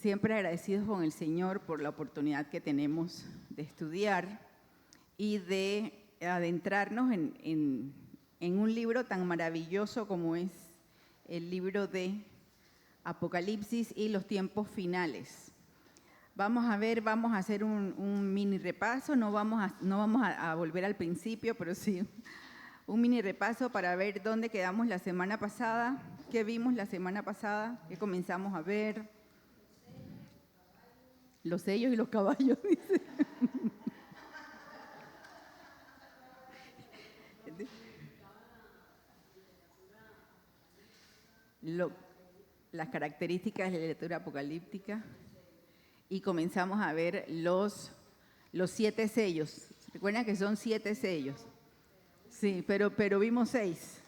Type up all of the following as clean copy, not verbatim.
Siempre agradecidos con el Señor por la oportunidad que tenemos de estudiar y de adentrarnos en un libro tan maravilloso como es el libro de Apocalipsis y los tiempos finales. Vamos a hacer un mini repaso, no vamos a volver al principio, pero sí un mini repaso para ver dónde quedamos la semana pasada, qué vimos la semana pasada, qué comenzamos a ver. Los sellos y los caballos, dice. Las características de la literatura apocalíptica. Y comenzamos a ver los 7 sellos. ¿Recuerdan que son 7 sellos? Sí, pero vimos 6.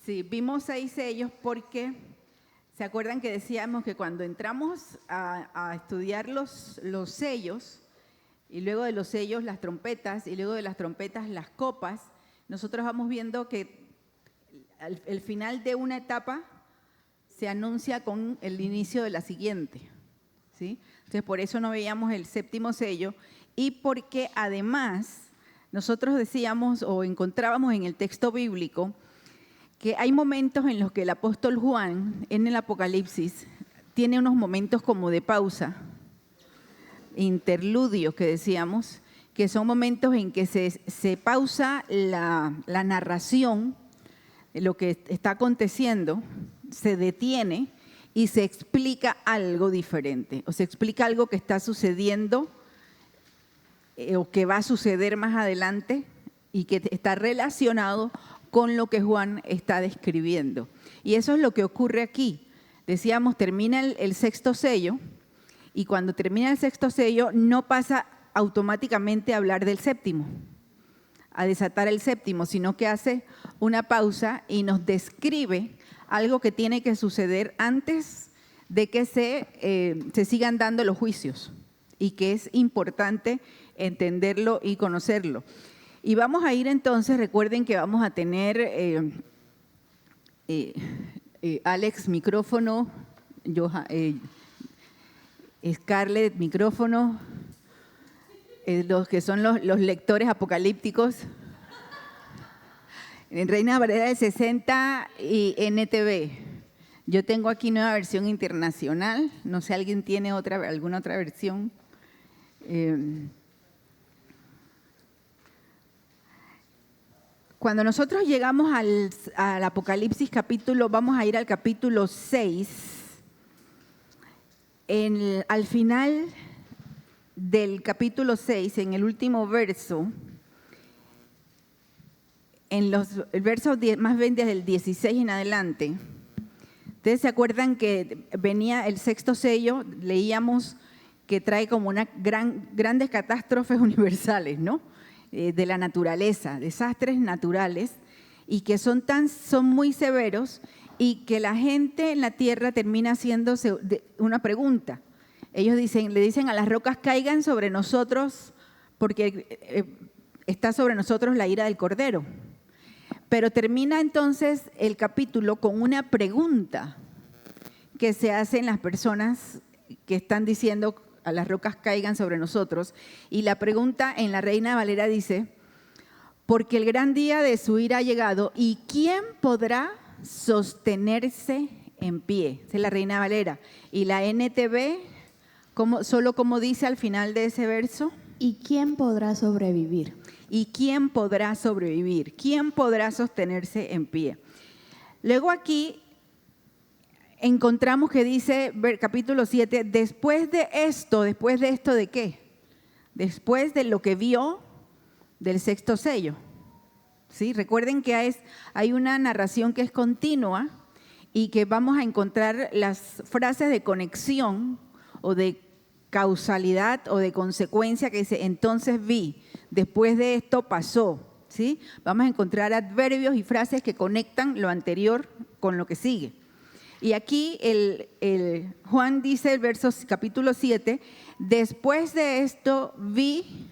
Sí, vimos 6 sellos porque, ¿se acuerdan que decíamos que cuando entramos a estudiar los sellos, y luego de los sellos las trompetas, y luego de las trompetas las copas, nosotros vamos viendo que el final de una etapa se anuncia con el inicio de la siguiente, ¿sí? Entonces, por eso no veíamos el 7º sello y porque además nosotros decíamos o encontrábamos en el texto bíblico que hay momentos en los que el apóstol Juan, en el Apocalipsis, tiene unos momentos como de pausa, interludios que decíamos, que son momentos en que se pausa la narración de lo que está aconteciendo, se detiene y se explica algo diferente, o se explica algo que está sucediendo o que va a suceder más adelante y que está relacionado con lo que Juan está describiendo. Y eso es lo que ocurre aquí. Decíamos, termina el 6º sello y cuando termina el 6º sello no pasa automáticamente a hablar del 7º, a desatar el 7º, sino que hace una pausa y nos describe algo que tiene que suceder antes de que se sigan dando los juicios y que es importante entenderlo y conocerlo. Y vamos a ir entonces, recuerden que vamos a tener Alex micrófono, Scarlett micrófono, los que son los lectores apocalípticos, en Reina Valera del 60 y NTV. Yo tengo aquí Nueva Versión Internacional, no sé, ¿alguien tiene alguna otra versión? Cuando nosotros llegamos al Apocalipsis capítulo, vamos a ir al capítulo 6, al final del capítulo 6, en el último verso, en el verso más bien desde el 16 en adelante. Ustedes se acuerdan que venía el 6º sello, leíamos que trae como grandes catástrofes universales, ¿no? De la naturaleza, desastres naturales, y que son muy severos y que la gente en la tierra termina haciéndose una pregunta. Ellos le dicen a las rocas, caigan sobre nosotros porque está sobre nosotros la ira del Cordero. Pero termina entonces el capítulo con una pregunta que se hacen las personas que están diciendo a las rocas caigan sobre nosotros. Y la pregunta en la Reina Valera dice, porque el gran día de su ira ha llegado, ¿y quién podrá sostenerse en pie? Esa es la Reina Valera. Y la NTV, solo como dice al final de ese verso. ¿Y quién podrá sobrevivir? ¿Y quién podrá sobrevivir? ¿Quién podrá sostenerse en pie? Luego aquí encontramos que dice, capítulo 7, después de esto ¿de qué? Después de lo que vio del 6º sello. ¿Sí? Recuerden que hay una narración que es continua y que vamos a encontrar las frases de conexión o de causalidad o de consecuencia que dice, entonces vi, después de esto pasó, ¿sí? Vamos a encontrar adverbios y frases que conectan lo anterior con lo que sigue. Y aquí Juan dice, capítulo 7, después de esto vi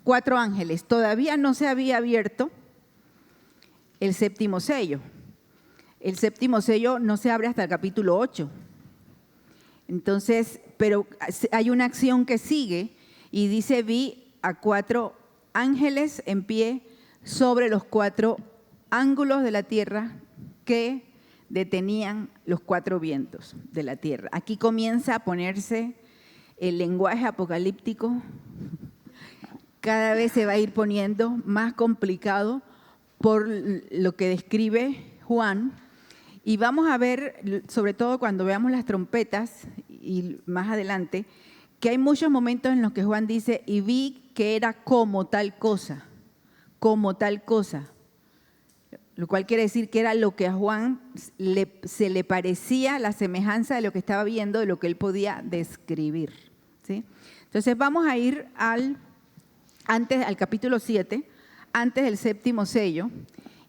4 ángeles, todavía no se había abierto el 7º sello. El 7º sello no se abre hasta el capítulo 8. Entonces, pero hay una acción que sigue y dice, vi a 4 ángeles en pie sobre los 4 ángulos de la tierra que detenían los 4 vientos de la tierra. Aquí comienza a ponerse el lenguaje apocalíptico, cada vez se va a ir poniendo más complicado por lo que describe Juan. Y vamos a ver, sobre todo cuando veamos las trompetas y más adelante, que hay muchos momentos en los que Juan dice, y vi que era como tal cosa, lo cual quiere decir que era lo que a Juan se le parecía, la semejanza de lo que estaba viendo, de lo que él podía describir, ¿sí? Entonces vamos a ir al capítulo 7, antes del 7º sello,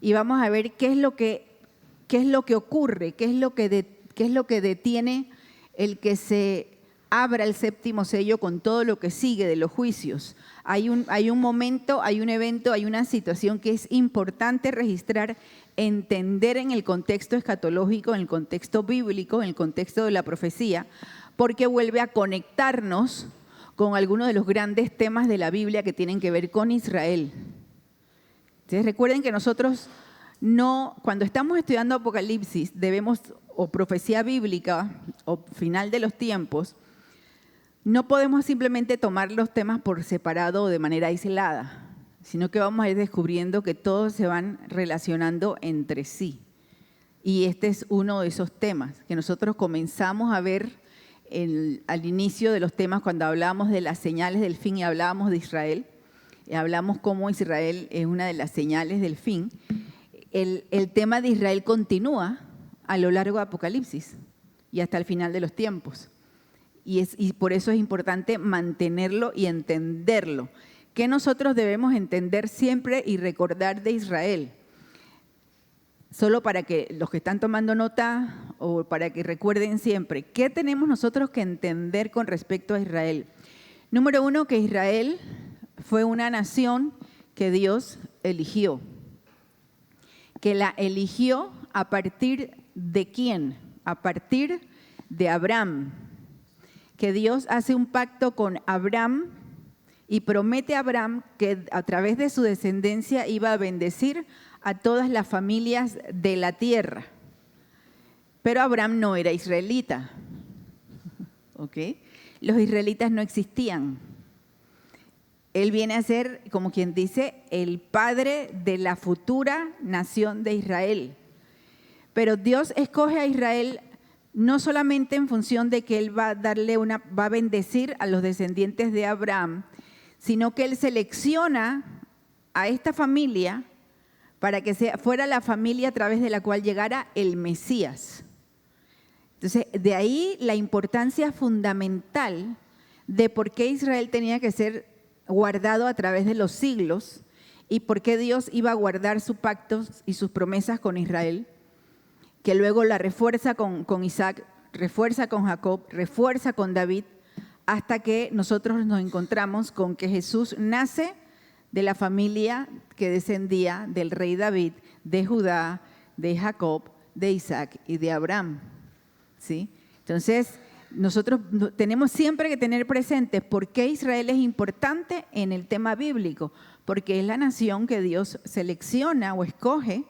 y vamos a ver qué es lo que ocurre, qué es lo que detiene el que se abra el 7º sello con todo lo que sigue de los juicios. Hay un momento, hay un evento, hay una situación que es importante registrar, entender en el contexto escatológico, en el contexto bíblico, en el contexto de la profecía, porque vuelve a conectarnos con algunos de los grandes temas de la Biblia que tienen que ver con Israel. Entonces recuerden que nosotros cuando estamos estudiando Apocalipsis, o profecía bíblica, o final de los tiempos, no podemos simplemente tomar los temas por separado o de manera aislada, sino que vamos a ir descubriendo que todos se van relacionando entre sí. Y este es uno de esos temas que nosotros comenzamos a ver al inicio de los temas cuando hablábamos de las señales del fin y hablábamos de Israel. Hablamos cómo Israel es una de las señales del fin. El tema de Israel continúa a lo largo de Apocalipsis y hasta el final de los tiempos. Y por eso es importante mantenerlo y entenderlo. ¿Qué nosotros debemos entender siempre y recordar de Israel? Solo para que los que están tomando nota o para que recuerden siempre, ¿qué tenemos nosotros que entender con respecto a Israel? Número 1, que Israel fue una nación que Dios eligió. Que la eligió a partir de ¿quién? A partir de Abraham. Que Dios hace un pacto con Abraham y promete a Abraham que a través de su descendencia iba a bendecir a todas las familias de la tierra. Pero Abraham no era israelita, ¿ok? Los israelitas no existían. Él viene a ser, como quien dice, el padre de la futura nación de Israel. Pero Dios escoge a Israel no solamente en función de que Él va a bendecir a los descendientes de Abraham, sino que Él selecciona a esta familia para que fuera la familia a través de la cual llegara el Mesías. Entonces, de ahí la importancia fundamental de por qué Israel tenía que ser guardado a través de los siglos y por qué Dios iba a guardar sus pactos y sus promesas con Israel, que luego la refuerza con Isaac, refuerza con Jacob, refuerza con David, hasta que nosotros nos encontramos con que Jesús nace de la familia que descendía del rey David, de Judá, de Jacob, de Isaac y de Abraham, ¿sí? Entonces, nosotros tenemos siempre que tener presente por qué Israel es importante en el tema bíblico, porque es la nación que Dios selecciona o escoge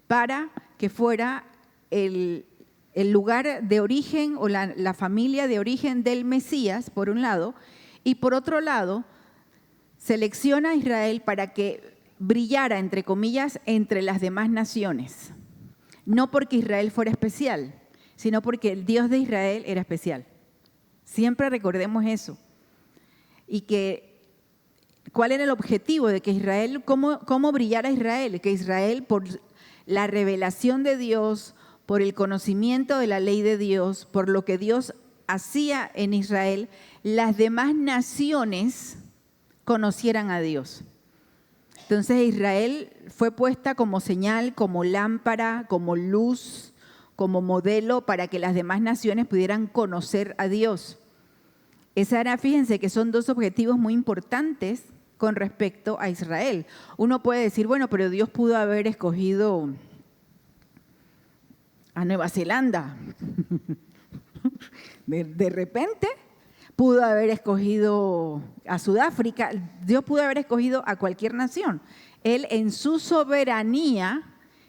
para que fuera el lugar de origen o la familia de origen del Mesías, por un lado, y por otro lado, selecciona a Israel para que brillara, entre comillas, entre las demás naciones. No porque Israel fuera especial, sino porque el Dios de Israel era especial. Siempre recordemos eso. Y ¿cuál era el objetivo de que Israel, cómo brillara Israel? Que Israel, por la revelación de Dios, por el conocimiento de la ley de Dios, por lo que Dios hacía en Israel, las demás naciones conocieran a Dios. Entonces Israel fue puesta como señal, como lámpara, como luz, como modelo para que las demás naciones pudieran conocer a Dios. Fíjense que son dos objetivos muy importantes con respecto a Israel. Uno puede decir, bueno, pero Dios pudo haber escogido a Nueva Zelanda. De repente pudo haber escogido a Sudáfrica, Dios pudo haber escogido a cualquier nación. Él en su soberanía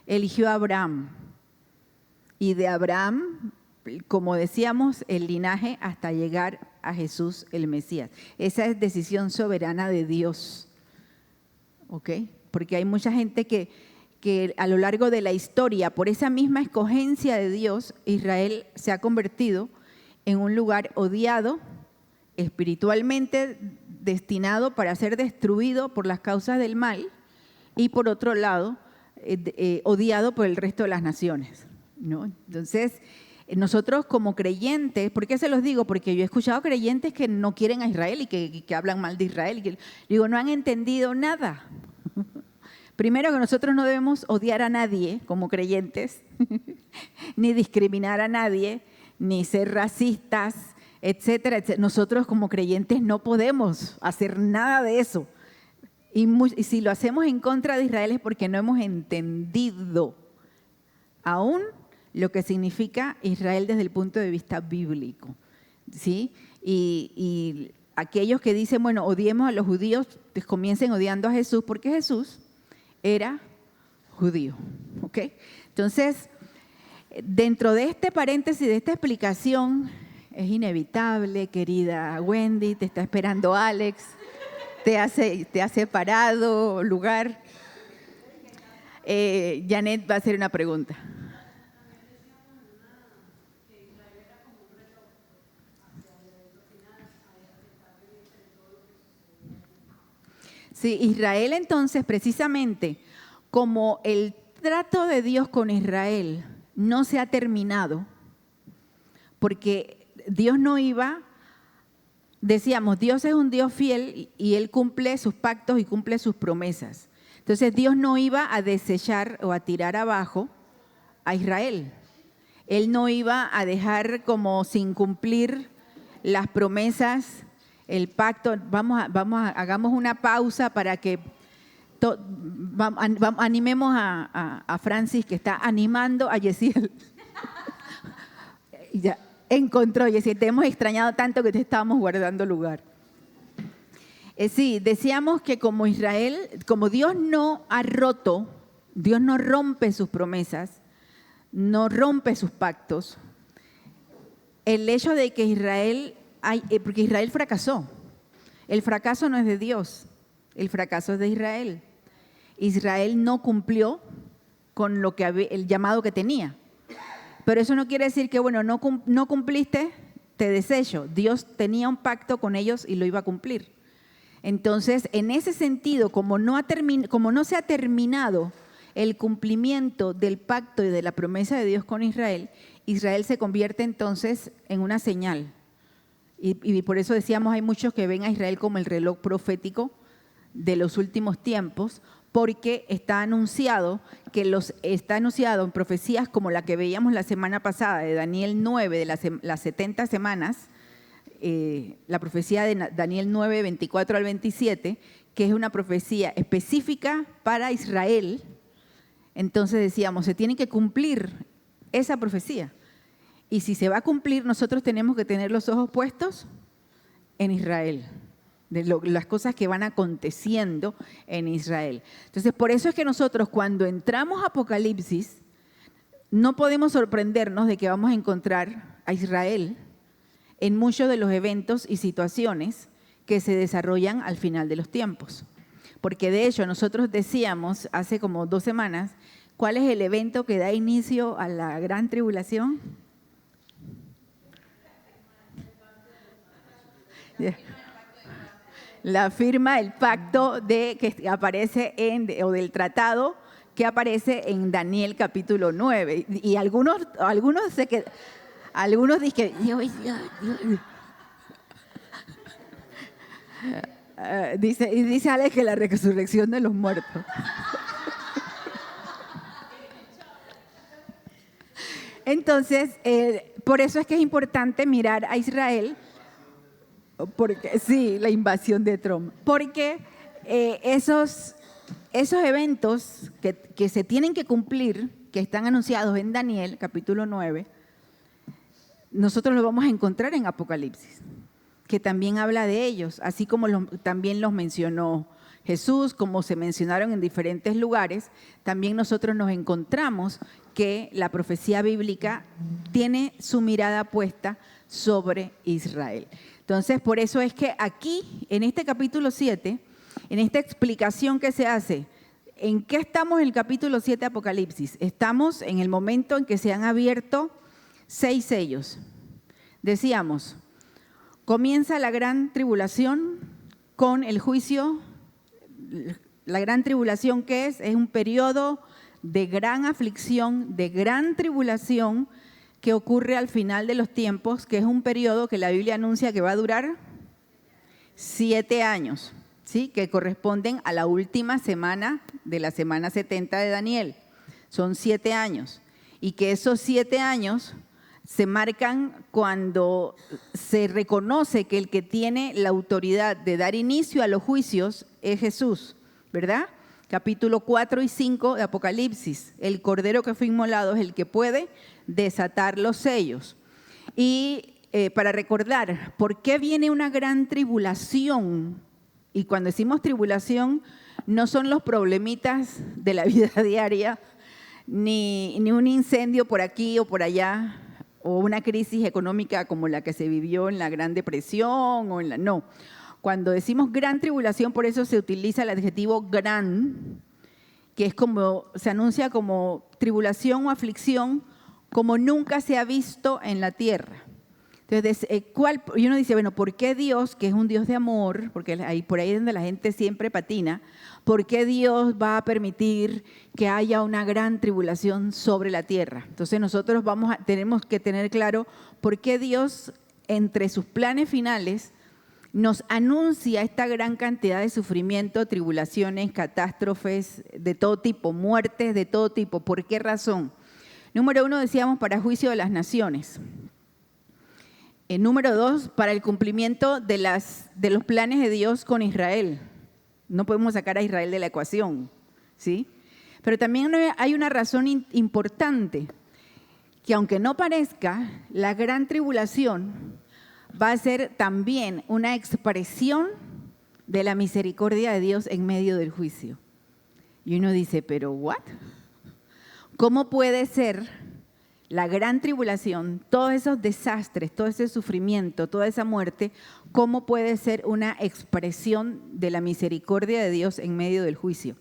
eligió a Abraham. Y de Abraham, como decíamos, el linaje hasta llegar a Jesús el Mesías. Esa es decisión soberana de Dios. ¿Ok? Porque hay mucha gente que a lo largo de la historia, por esa misma escogencia de Dios, Israel se ha convertido en un lugar odiado, espiritualmente destinado para ser destruido por las causas del mal, y por otro lado, odiado por el resto de las naciones, ¿no? Entonces, nosotros como creyentes, ¿por qué se los digo? Porque yo he escuchado creyentes que no quieren a Israel y que hablan mal de Israel. Digo, no han entendido nada. Primero, que nosotros no debemos odiar a nadie como creyentes, ni discriminar a nadie, ni ser racistas, etcétera, etcétera. Nosotros como creyentes no podemos hacer nada de eso. Y si lo hacemos en contra de Israel es porque no hemos entendido aún lo que significa Israel desde el punto de vista bíblico, ¿sí? Y aquellos que dicen, bueno, odiemos a los judíos, pues comiencen odiando a Jesús, porque Jesús era judío, ¿ok? Entonces, dentro de este paréntesis, de esta explicación, es inevitable, querida Wendy, te está esperando Alex, te ha separado lugar. Janet va a hacer una pregunta. Sí, Israel entonces, precisamente, como el trato de Dios con Israel no se ha terminado, porque Dios no iba, decíamos, Dios es un Dios fiel y Él cumple sus pactos y cumple sus promesas. Entonces Dios no iba a desechar o a tirar abajo a Israel. Él no iba a dejar como sin cumplir las promesas, el pacto. Hagamos una pausa para que animemos a Francis, que está animando a Yesiel. Ya encontró, Yesiel, te hemos extrañado tanto que te estábamos guardando lugar. Sí, decíamos que como Israel, como Dios no ha roto, Dios no rompe sus promesas, no rompe sus pactos, el hecho de que Israel, porque Israel fracasó, el fracaso no es de Dios, el fracaso es de Israel. Israel no cumplió con lo que el llamado que tenía. Pero eso no quiere decir que, bueno, no cumpliste, te desecho. Dios tenía un pacto con ellos y lo iba a cumplir. Entonces, en ese sentido, como no se ha terminado el cumplimiento del pacto y de la promesa de Dios con Israel, Israel se convierte entonces en una señal. Y por eso decíamos, hay muchos que ven a Israel como el reloj profético de los últimos tiempos, porque está anunciado en profecías como la que veíamos la semana pasada de Daniel 9, de las 70 semanas, la profecía de Daniel 9, 24 al 27, que es una profecía específica para Israel. Entonces decíamos, se tiene que cumplir esa profecía. Y si se va a cumplir, nosotros tenemos que tener los ojos puestos en Israel, de las cosas que van aconteciendo en Israel. Entonces, por eso es que nosotros cuando entramos a Apocalipsis, no podemos sorprendernos de que vamos a encontrar a Israel en muchos de los eventos y situaciones que se desarrollan al final de los tiempos. Porque de hecho, nosotros decíamos hace como 2 semanas, ¿cuál es el evento que da inicio a la gran tribulación? La firma del pacto que aparece o del tratado que aparece en Daniel capítulo 9. Y algunos dicen, dice Alex que la resurrección de los muertos. Entonces, por eso es que es importante mirar a Israel. Porque, sí, la invasión de Trump. Porque esos eventos que se tienen que cumplir, que están anunciados en Daniel, capítulo 9, nosotros lo vamos a encontrar en Apocalipsis, que también habla de ellos, así como también los mencionó Jesús, como se mencionaron en diferentes lugares, también nosotros nos encontramos que la profecía bíblica tiene su mirada puesta sobre Israel. Entonces, por eso es que aquí, en este capítulo 7, en esta explicación que se hace, ¿en qué estamos en el capítulo 7 de Apocalipsis? Estamos en el momento en que se han abierto 6 sellos. Decíamos, comienza la gran tribulación con el juicio. La gran tribulación, ¿qué es? Es un periodo de gran aflicción, de gran tribulación que ocurre al final de los tiempos, que es un periodo que la Biblia anuncia que va a durar 7 años, ¿sí? Que corresponden a la última semana de la semana 70 de Daniel. Son 7 años. Y que esos 7 años se marcan cuando se reconoce que el que tiene la autoridad de dar inicio a los juicios es Jesús, ¿verdad? Capítulo 4 y 5 de Apocalipsis. El cordero que fue inmolado es el que puede desatar los sellos. Y para recordar, ¿por qué viene una gran tribulación? Y cuando decimos tribulación, no son los problemitas de la vida diaria, ni un incendio por aquí o por allá, o una crisis económica como la que se vivió en la Gran Depresión, no. Cuando decimos gran tribulación, por eso se utiliza el adjetivo gran, que es como, se anuncia como tribulación o aflicción como nunca se ha visto en la tierra. Entonces, y uno dice, bueno, ¿por qué Dios, que es un Dios de amor, porque por ahí es donde la gente siempre patina, ¿por qué Dios va a permitir que haya una gran tribulación sobre la tierra? Entonces nosotros tenemos que tener claro por qué Dios, entre sus planes finales, nos anuncia esta gran cantidad de sufrimiento, tribulaciones, catástrofes de todo tipo, muertes de todo tipo. ¿Por qué razón? Número 1, decíamos, para juicio de las naciones. Número 2, para el cumplimiento de los planes de Dios con Israel. No podemos sacar a Israel de la ecuación, ¿sí? Pero también hay una razón importante, que aunque no parezca, la gran tribulación va a ser también una expresión de la misericordia de Dios en medio del juicio. Y uno dice, ¿pero what? ¿Cómo puede ser la gran tribulación, todos esos desastres, todo ese sufrimiento, toda esa muerte, cómo puede ser una expresión de la misericordia de Dios en medio del juicio?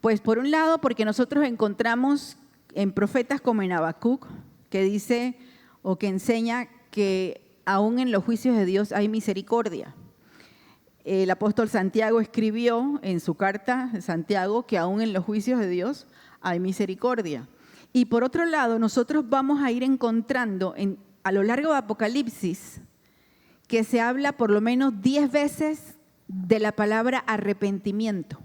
Pues por un lado, porque nosotros encontramos en profetas como en Habacuc, que dice o que enseña que aún en los juicios de Dios hay misericordia. El apóstol Santiago escribió en su carta, Santiago, que aún en los juicios de Dios hay misericordia. Y por otro lado, nosotros vamos a ir encontrando a lo largo de Apocalipsis que se habla por lo menos 10 veces de la palabra arrepentimiento.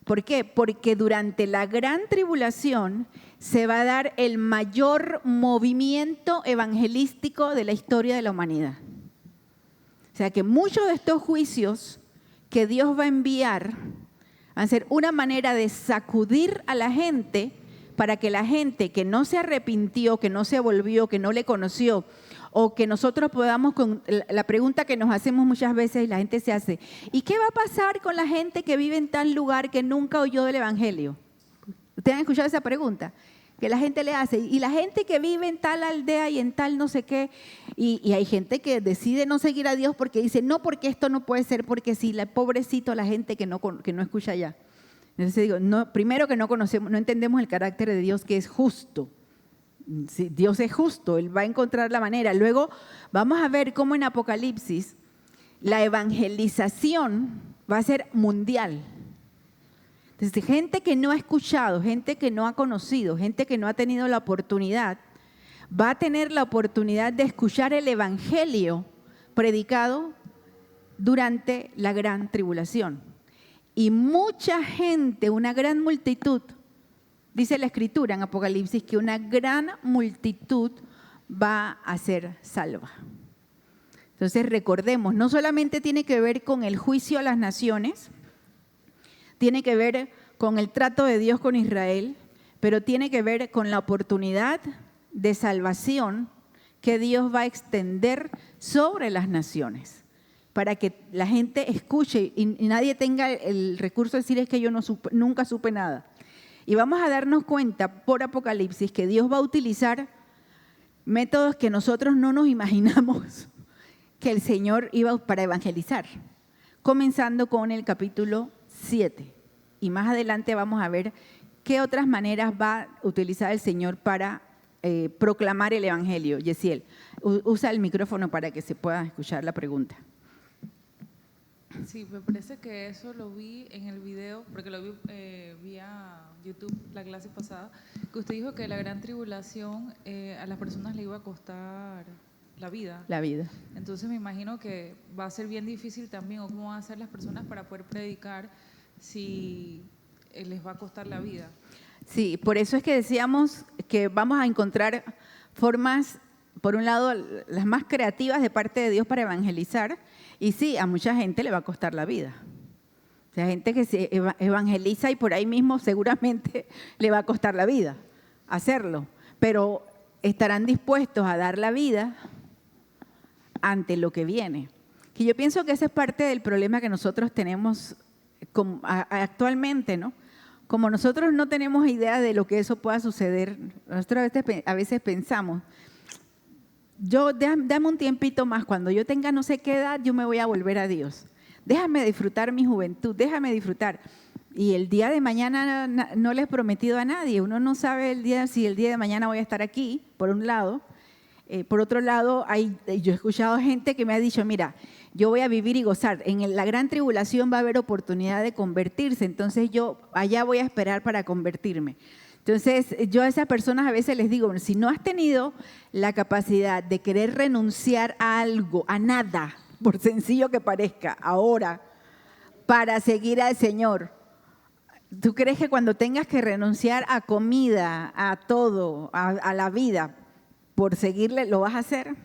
¿Por qué? Porque durante la gran tribulación se va a dar el mayor movimiento evangelístico de la historia de la humanidad. O sea que muchos de estos juicios que Dios va a enviar van a ser una manera de sacudir a la gente para que la gente que no se arrepintió, que no se volvió, que no le conoció, o que nosotros podamos, con la pregunta que nos hacemos muchas veces y la gente se hace, ¿y qué va a pasar con la gente que vive en tal lugar que nunca oyó del Evangelio? ¿Ustedes han escuchado esa pregunta? Que la gente le hace, y la gente que vive en tal aldea y en tal no sé qué, y hay gente que decide no seguir a Dios porque dice, no, porque esto no puede ser, porque sí, pobrecito la gente que no escucha ya. Entonces digo, no, primero que no entendemos el carácter de Dios, que es justo. Sí, Dios es justo, Él va a encontrar la manera. Luego vamos a ver cómo en Apocalipsis la evangelización va a ser mundial. Entonces, gente que no ha escuchado, gente que no ha conocido, gente que no ha tenido la oportunidad, va a tener la oportunidad de escuchar el evangelio predicado durante la gran tribulación. Y mucha gente, una gran multitud, dice la Escritura en Apocalipsis, que una gran multitud va a ser salva. Entonces recordemos, no solamente tiene que ver con el juicio a las naciones, tiene que ver con el trato de Dios con Israel, pero tiene que ver con la oportunidad de salvación que Dios va a extender sobre las naciones, para que la gente escuche y nadie tenga el recurso de decir es que yo nunca supe nada. Y vamos a darnos cuenta por Apocalipsis que Dios va a utilizar métodos que nosotros no nos imaginamos que el Señor iba para evangelizar, comenzando con el capítulo 7. Y más adelante vamos a ver qué otras maneras va a utilizar el Señor para proclamar el evangelio. Yesiel, usa el micrófono para que se pueda escuchar la pregunta. Sí, me parece que eso lo vi en el video, porque lo vi vía YouTube la clase pasada, que usted dijo que la gran tribulación a las personas le iba a costar la vida. La vida. Entonces me imagino que va a ser bien difícil también, o cómo van a hacer las personas para poder predicar si les va a costar la vida. Sí, por eso es que decíamos que vamos a encontrar formas, por un lado, las más creativas de parte de Dios para evangelizar, y sí, a mucha gente le va a costar la vida. O sea, gente que se evangeliza y por ahí mismo seguramente le va a costar la vida hacerlo, pero estarán dispuestos a dar la vida ante lo que viene. Que yo pienso que ese es parte del problema que nosotros tenemos actualmente, ¿no? Como nosotros no tenemos idea de lo que eso pueda suceder, nosotros a veces pensamos, dame un tiempito más, cuando yo tenga no sé qué edad, yo me voy a volver a Dios. Déjame disfrutar mi juventud, déjame disfrutar. Y el día de mañana no le he prometido a nadie, uno no sabe si el día de mañana voy a estar aquí, por un lado. Por otro lado, yo he escuchado gente que me ha dicho, mira, yo voy a vivir y gozar. En la gran tribulación va a haber oportunidad de convertirse, entonces yo allá voy a esperar para convertirme. Entonces, yo a esas personas a veces les digo, si no has tenido la capacidad de querer renunciar a algo, a nada, por sencillo que parezca, ahora, para seguir al Señor, ¿tú crees que cuando tengas que renunciar a comida, a todo, a la vida, por seguirle, lo vas a hacer?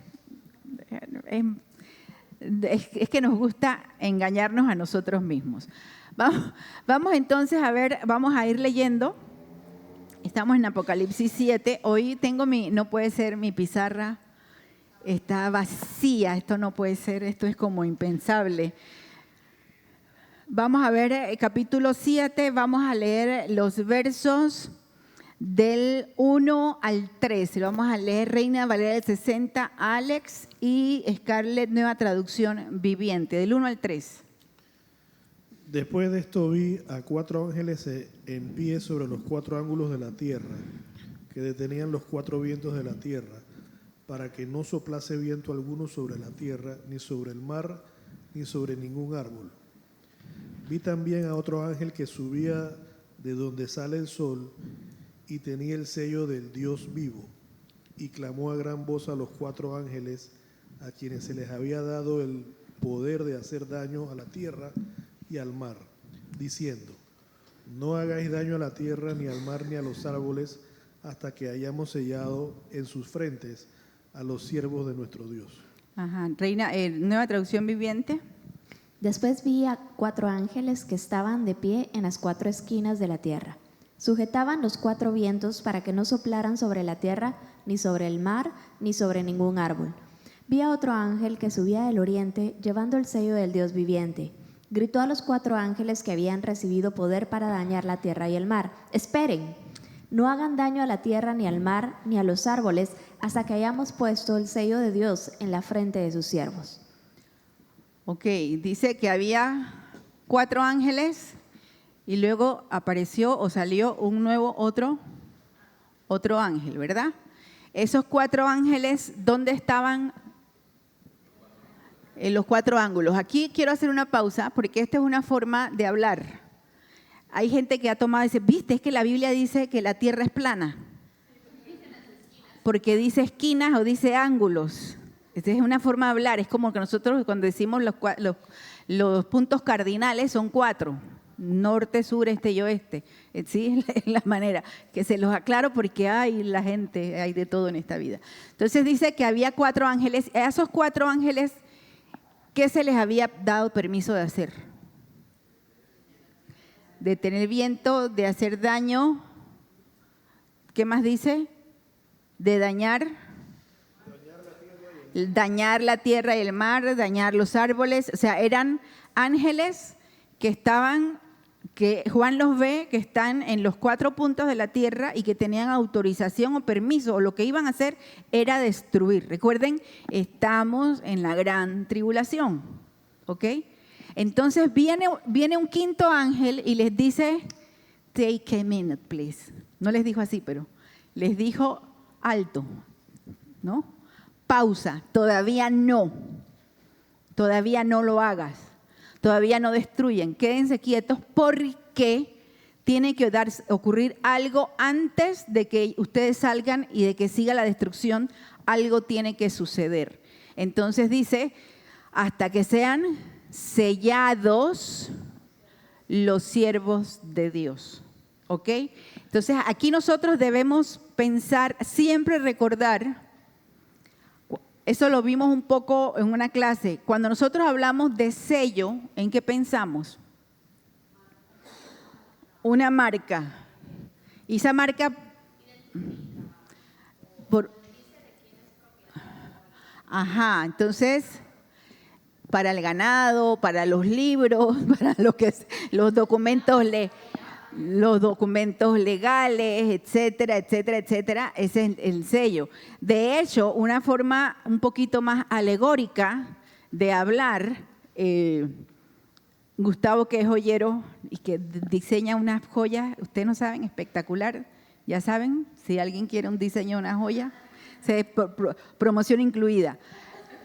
Es que nos gusta engañarnos a nosotros mismos. Vamos entonces a ver, vamos a ir leyendo. Estamos en Apocalipsis 7. Hoy no puede ser, mi pizarra está vacía. Esto no puede ser, esto es como impensable. Vamos a ver el capítulo 7, vamos a leer los versos del 1 al 13. Lo vamos a leer Reina Valera del 60, Alex, y Scarlett, Nueva Traducción Viviente, del 1 al 3. Después de esto vi a 4 ángeles en pie sobre los 4 ángulos de la tierra, que detenían los 4 vientos de la tierra, para que no soplase viento alguno sobre la tierra, ni sobre el mar, ni sobre ningún árbol. Vi también a otro ángel que subía de donde sale el sol, y tenía el sello del Dios vivo, y clamó a gran voz a los 4 ángeles, a quienes se les había dado el poder de hacer daño a la tierra y al mar, diciendo: no hagáis daño a la tierra, ni al mar, ni a los árboles, hasta que hayamos sellado en sus frentes a los siervos de nuestro Dios. Ajá. Reina, Nueva Traducción Viviente. Después vi a 4 ángeles que estaban de pie en las 4 esquinas de la tierra. Sujetaban los 4 vientos para que no soplaran sobre la tierra, ni sobre el mar, ni sobre ningún árbol. Vi a otro ángel que subía del oriente, llevando el sello del Dios viviente. Gritó a los 4 ángeles que habían recibido poder para dañar la tierra y el mar: esperen, no hagan daño a la tierra, ni al mar, ni a los árboles, hasta que hayamos puesto el sello de Dios en la frente de sus siervos. Ok, dice que había 4 ángeles y luego apareció o salió un nuevo otro ángel, ¿verdad? Esos 4 ángeles, ¿dónde estaban? En los 4 ángulos. Aquí quiero hacer una pausa porque esta es una forma de hablar. Hay gente que ha tomado y dice, viste, es que la Biblia dice que la tierra es plana. Porque dice esquinas o dice ángulos. Esta es una forma de hablar. Es como que nosotros cuando decimos los puntos cardinales son 4. Norte, sur, este y oeste. Sí, es la manera que se los aclaro porque hay de todo en esta vida. Entonces dice que había 4 ángeles. A esos 4 ángeles, ¿qué se les había dado permiso de hacer? De tener viento, de hacer daño. ¿Qué más dice? de dañar la tierra y el mar, dañar los árboles. O sea, eran ángeles que Juan los ve, que están en los 4 puntos de la tierra y que tenían autorización o permiso, o lo que iban a hacer era destruir. Recuerden, estamos en la gran tribulación, ¿ok? Entonces viene un quinto ángel y les dice, take a minute, please. No les dijo así, pero les dijo alto, ¿no? Pausa, todavía no lo hagas. Todavía no destruyen, quédense quietos porque tiene que ocurrir algo antes de que ustedes salgan y de que siga la destrucción, algo tiene que suceder. Entonces dice, hasta que sean sellados los siervos de Dios, ¿ok? Entonces aquí nosotros debemos pensar, siempre recordar. Eso lo vimos un poco en una clase. Cuando nosotros hablamos de sello, ¿en qué pensamos? Una marca. Y esa marca... entonces, para el ganado, para los libros, para los documentos legales, etcétera, etcétera, etcétera, ese es el sello. De hecho, una forma un poquito más alegórica de hablar, Gustavo, que es joyero y que diseña unas joyas, ustedes no saben, espectacular, ya saben, si alguien quiere un diseño de una joya, promoción incluida.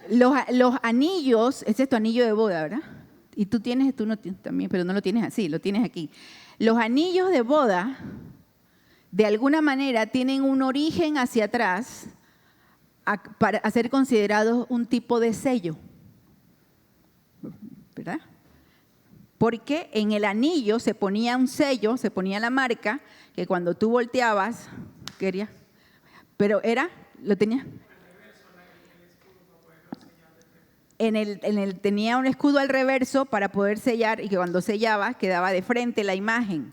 Los anillos, ese es tu anillo de boda, ¿verdad? Y tú no también, pero no lo tienes así, lo tienes aquí. Los anillos de boda, de alguna manera, tienen un origen hacia atrás para ser considerados un tipo de sello, ¿verdad? Porque en el anillo se ponía un sello, se ponía la marca, que cuando tú volteabas, lo tenía. Tenía un escudo al reverso para poder sellar y que cuando sellaba quedaba de frente la imagen.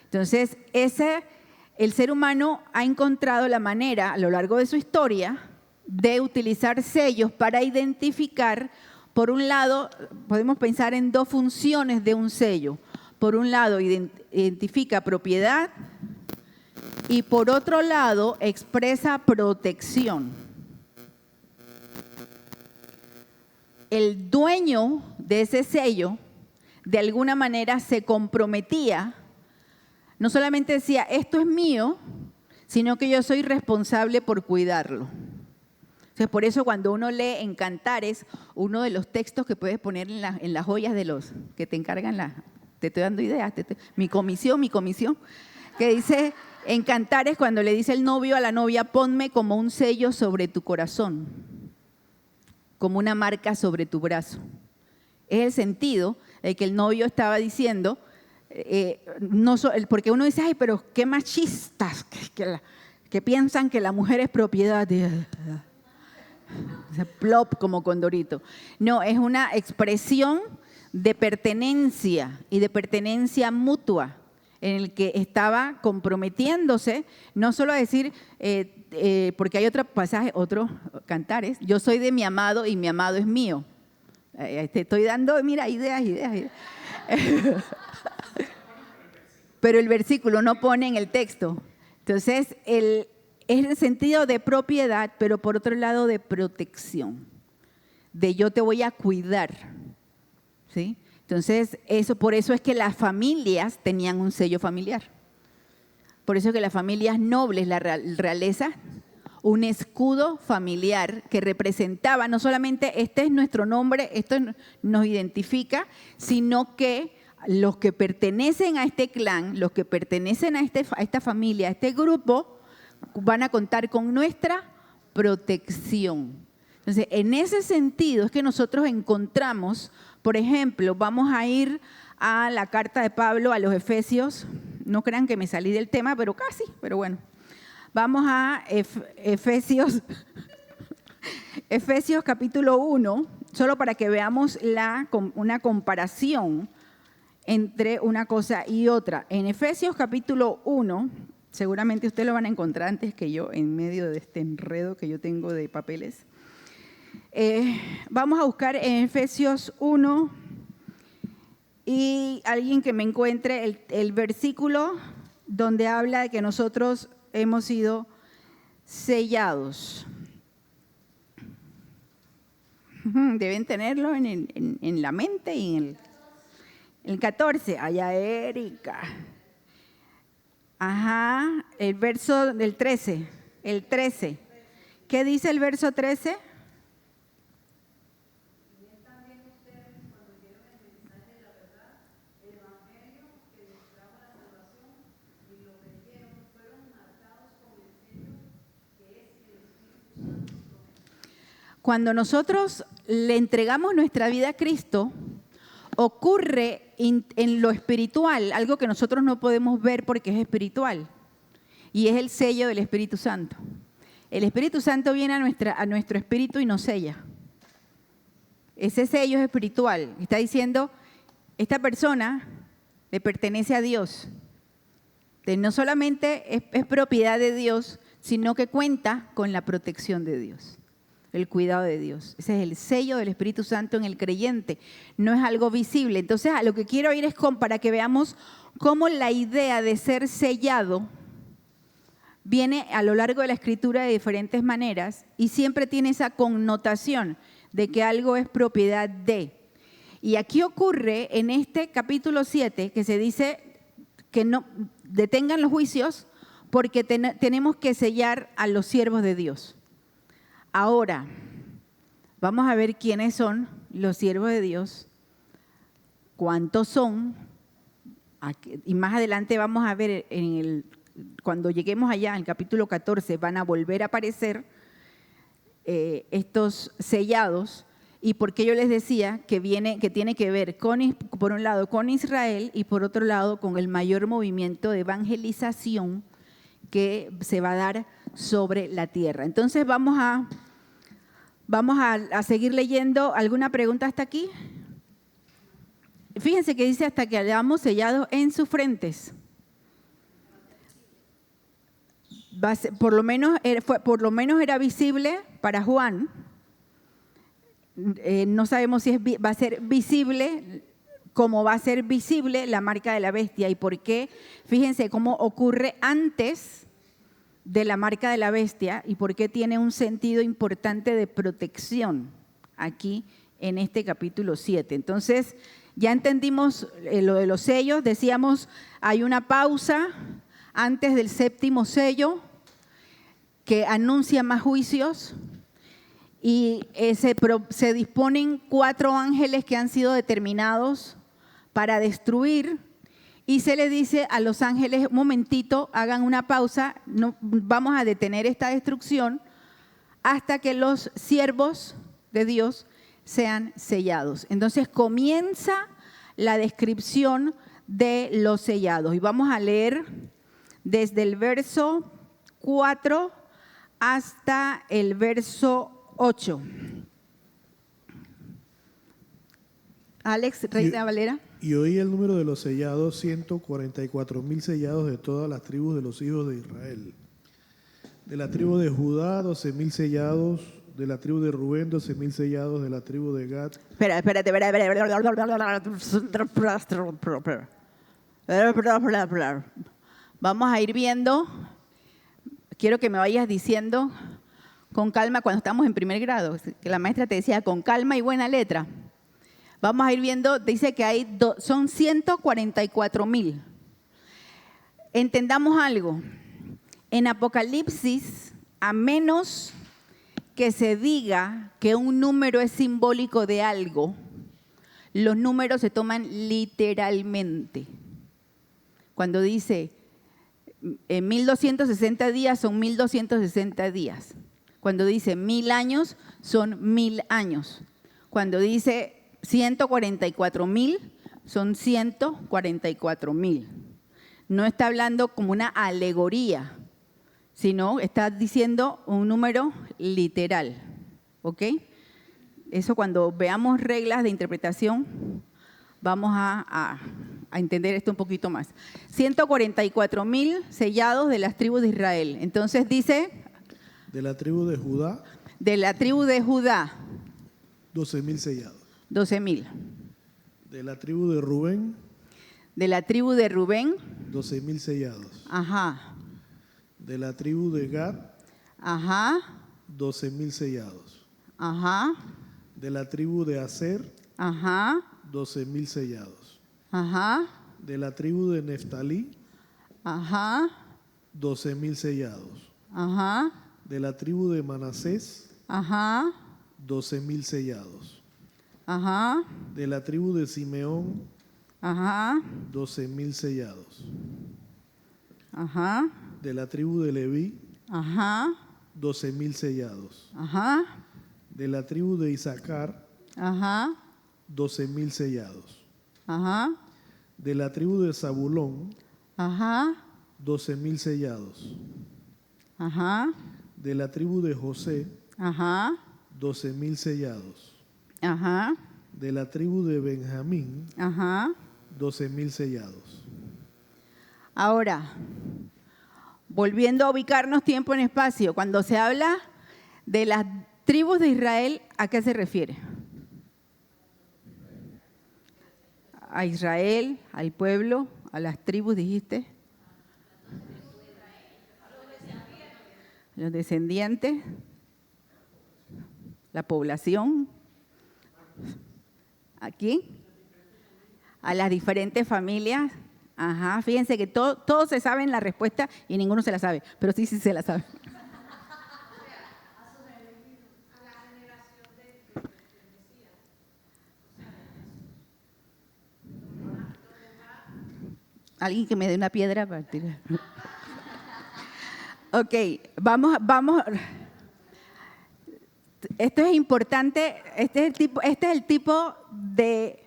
Entonces, el ser humano ha encontrado la manera a lo largo de su historia de utilizar sellos para identificar, por un lado, podemos pensar en 2 funciones de un sello. Por un lado, identifica propiedad y por otro lado, expresa protección. El dueño de ese sello, de alguna manera, se comprometía, no solamente decía, esto es mío, sino que yo soy responsable por cuidarlo. Entonces, por eso cuando uno lee en Cantares, uno de los textos que puedes poner en las joyas de los que te encargan, te estoy dando ideas, mi comisión, que dice en Cantares, cuando le dice el novio a la novia, ponme como un sello sobre tu corazón, como una marca sobre tu brazo. Es el sentido de que el novio estaba diciendo, porque uno dice, ay, pero qué machistas, que piensan que la mujer es propiedad de... Plop como condorito. No, es una expresión de pertenencia y de pertenencia mutua en el que estaba comprometiéndose, no solo a decir, porque hay otro pasaje, otro Cantares, yo soy de mi amado y mi amado es mío. Te estoy dando, mira, ideas. Pero el versículo no pone en el texto. Entonces, es el sentido de propiedad, pero por otro lado de protección, de yo te voy a cuidar, ¿sí? Entonces, por eso es que las familias tenían un sello familiar. Por eso es que las familias nobles, la realeza, un escudo familiar que representaba no solamente este es nuestro nombre, esto nos identifica, sino que los que pertenecen a este clan, los que pertenecen a esta familia, a este grupo, van a contar con nuestra protección. Entonces, en ese sentido es que nosotros encontramos, por ejemplo, vamos a ir a la carta de Pablo a los Efesios. No crean que me salí del tema, pero casi, pero bueno. Vamos a Efesios capítulo 1, solo para que veamos una comparación entre una cosa y otra. En Efesios capítulo 1, Seguramente ustedes lo van a encontrar antes que yo en medio de este enredo que yo tengo de papeles. Vamos a buscar en Efesios 1 y alguien que me encuentre el versículo donde habla de que nosotros hemos sido sellados. Deben tenerlo en la mente y en el 14. Allá, Erika. Ajá, el verso del 13. El 13. ¿Qué dice el verso 13? Cuando nosotros le entregamos nuestra vida a Cristo, ocurre en lo espiritual, algo que nosotros no podemos ver porque es espiritual, y es el sello del Espíritu Santo. El Espíritu Santo viene a nuestro espíritu y nos sella. Ese sello es espiritual. Está diciendo, esta persona le pertenece a Dios. No solamente es propiedad de Dios, sino que cuenta con la protección de Dios. El cuidado de Dios. Ese es el sello del Espíritu Santo en el creyente. No es algo visible. Entonces, a lo que quiero ir es para que veamos cómo la idea de ser sellado viene a lo largo de la Escritura de diferentes maneras y siempre tiene esa connotación de que algo es propiedad de. Y aquí ocurre en este capítulo 7 que se dice que no detengan los juicios porque tenemos que sellar a los siervos de Dios. Ahora, vamos a ver quiénes son los siervos de Dios, cuántos son, y más adelante vamos a ver, cuando lleguemos allá, en el capítulo 14, van a volver a aparecer estos sellados, y porque yo les decía que tiene que ver, por un lado, con Israel, y por otro lado, con el mayor movimiento de evangelización que se va a dar sobre la tierra. Entonces, vamos a seguir leyendo. ¿Alguna pregunta hasta aquí? Fíjense que dice hasta que hayamos sellado en sus frentes. Por lo menos era visible para Juan. No sabemos si va a ser visible, como va a ser visible la marca de la bestia. ¿Y por qué? Fíjense cómo ocurre antes de la marca de la bestia y por qué tiene un sentido importante de protección aquí en este capítulo 7. Entonces, ya entendimos lo de los sellos. Decíamos, hay una pausa antes del séptimo sello que anuncia más juicios y se disponen 4 ángeles que han sido determinados para destruir. Y se le dice a los ángeles, un momentito, hagan una pausa, no, vamos a detener esta destrucción hasta que los siervos de Dios sean sellados. Entonces comienza la descripción de los sellados. Y vamos a leer desde el verso 4 hasta el verso 8. Alex, Reina Valera. Y oí el número de los sellados, 144,000 sellados de todas las tribus de los hijos de Israel. De la tribu de Judá, 12,000 sellados. De la tribu de Rubén, 12,000 sellados. De la tribu de Gad. Espérate. Vamos a ir viendo. Quiero que me vayas diciendo con calma cuando estamos en primer grado, que la maestra te decía con calma y buena letra. Vamos a ir viendo, dice que son 144,000. Entendamos algo. En Apocalipsis, a menos que se diga que un número es simbólico de algo, los números se toman literalmente. Cuando dice en 1260 días son 1260 días. Cuando dice 1000 años son 1000 años. Cuando dice 144,000 son 144,000. No está hablando como una alegoría, sino está diciendo un número literal. ¿Ok? Eso cuando veamos reglas de interpretación vamos a a entender esto un poquito más. 144,000 sellados de las tribus de Israel. Entonces dice, De la tribu de Judá, de la tribu de Judá, 12,000 sellados. 12,000. De la tribu de Rubén, De la tribu de Rubén, 12,000 sellados. ajá, De la tribu de Gad, ajá, 12,000 sellados. ajá, De la tribu de Aser, ajá, 12,000 sellados. ajá, De la tribu de Neftalí, ajá, 12,000 sellados. ajá, De la tribu de Manasés, ajá, 12,000 sellados. ajá, De la tribu de Simeón, ajá, 12,000 sellados. ajá, De la tribu de Leví, ajá, 12,000 sellados. ajá, De la tribu de Isaacar, ajá, 12,000 sellados. ajá, De la tribu de Zabulón, ajá, 12,000 sellados. ajá, De la tribu de José, ajá, 12,000 sellados. ajá, De la tribu de Benjamín, ajá. 12,000 sellados. Ahora, volviendo a ubicarnos tiempo en espacio, cuando se habla de las tribus de Israel, ¿a qué se refiere? A Israel, al pueblo, a las tribus, dijiste. Los descendientes, la población. Aquí, a las diferentes familias. Ajá, fíjense que todos se saben la respuesta y ninguno se la sabe, pero sí se la sabe. Alguien que me dé una piedra para tirar. Ok, vamos. Esto es importante, este es el tipo de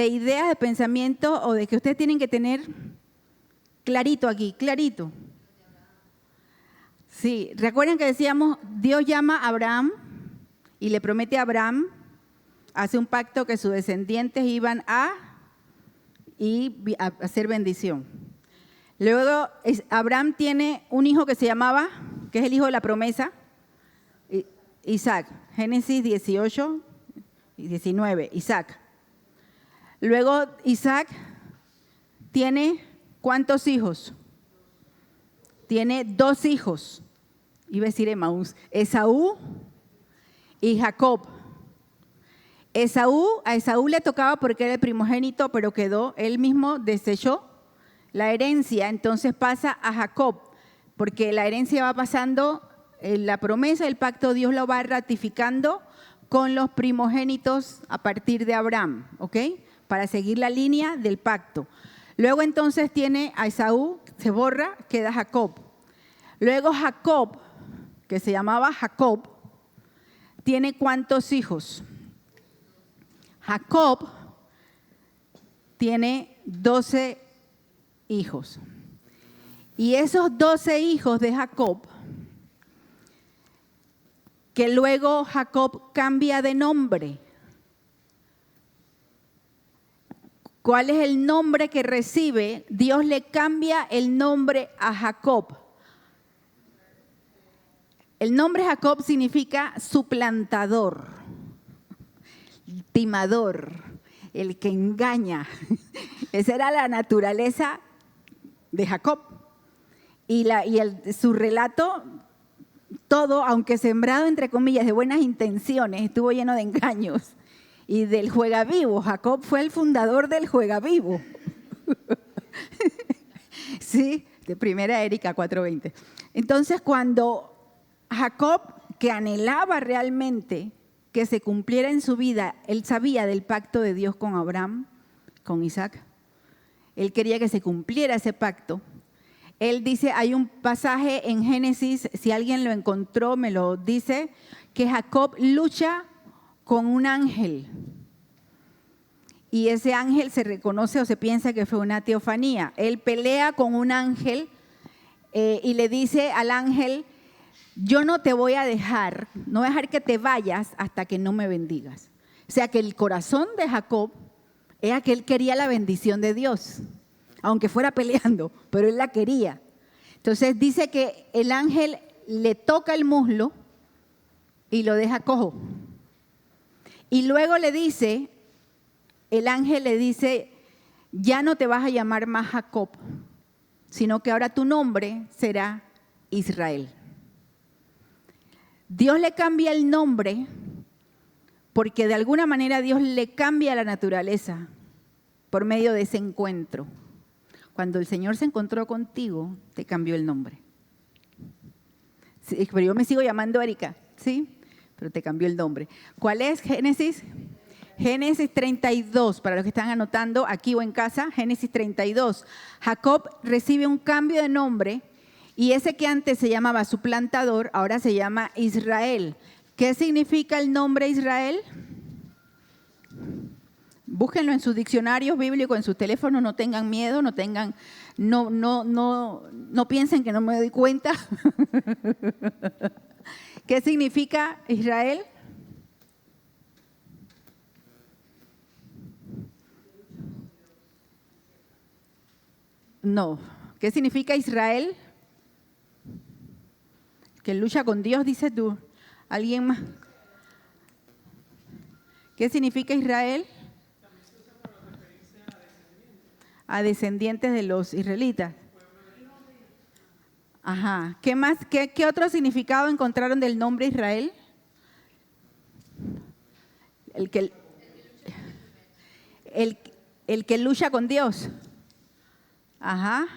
ideas, de pensamiento o de que ustedes tienen que tener clarito aquí, clarito. Sí, recuerden que decíamos, Dios llama a Abraham y le promete a Abraham, hace un pacto que sus descendientes iban a hacer bendición. Luego Abraham tiene un hijo que se llamaba, que es el hijo de la promesa, Isaac. Génesis 18 y 19, Isaac. Luego Isaac tiene ¿cuántos hijos? Tiene 2 hijos. Iba a decir Emaús, Esaú y Jacob. A Esaú le tocaba porque era el primogénito, pero él mismo desechó la herencia, entonces pasa a Jacob, porque la herencia va pasando, la promesa, el pacto, Dios lo va ratificando con los primogénitos a partir de Abraham, ¿ok? Para seguir la línea del pacto. Luego entonces tiene a Esaú, se borra, queda Jacob. Luego Jacob, que se llamaba Jacob, tiene ¿cuántos hijos? Jacob tiene 12 hijos. Y esos 12 hijos de Jacob, que luego Jacob cambia de nombre. ¿Cuál es el nombre que recibe? Dios le cambia el nombre a Jacob. El nombre Jacob significa suplantador, timador, el que engaña. Esa era la naturaleza de Jacob. Su relato, todo, aunque sembrado entre comillas de buenas intenciones, estuvo lleno de engaños. Y del juegavivo, Jacob fue el fundador del juegavivo. Sí, de Primera Erika 4:20. Entonces, cuando Jacob, que anhelaba realmente que se cumpliera en su vida, él sabía del pacto de Dios con Abraham, con Isaac. Él quería que se cumpliera ese pacto. Él dice, hay un pasaje en Génesis, si alguien lo encontró, me lo dice, que Jacob lucha con un ángel. Y ese ángel se reconoce o se piensa que fue una teofanía. Él pelea con un ángel y le dice al ángel, yo no te voy a dejar, no voy a dejar que te vayas hasta que no me bendigas. O sea que el corazón de Jacob Era que él quería la bendición de Dios, aunque fuera peleando, pero él la quería. Entonces dice que el ángel le toca el muslo y lo deja cojo. Y luego le dice, el ángel le dice, ya no te vas a llamar más Jacob, sino que ahora tu nombre será Israel. Dios le cambia el nombre porque de alguna manera Dios le cambia la naturaleza por medio de ese encuentro. Cuando el Señor se encontró contigo, te cambió el nombre. Sí, pero yo me sigo llamando Erika, ¿sí? Pero te cambió el nombre. ¿Cuál es Génesis? Génesis 32, para los que están anotando aquí o en casa, Génesis 32. Jacob recibe un cambio de nombre y ese que antes se llamaba suplantador, ahora se llama Israel. ¿Qué significa el nombre Israel? Búsquenlo en sus diccionarios bíblicos, en sus teléfonos, no tengan miedo, no piensen que no me doy cuenta. ¿Qué significa Israel? No. ¿Qué significa Israel? Que lucha con Dios, dices tú. ¿Alguien más? ¿Qué significa Israel? A descendientes de los israelitas. Ajá. ¿Qué más? ¿Qué otro significado encontraron del nombre Israel? El que lucha con Dios. Ajá.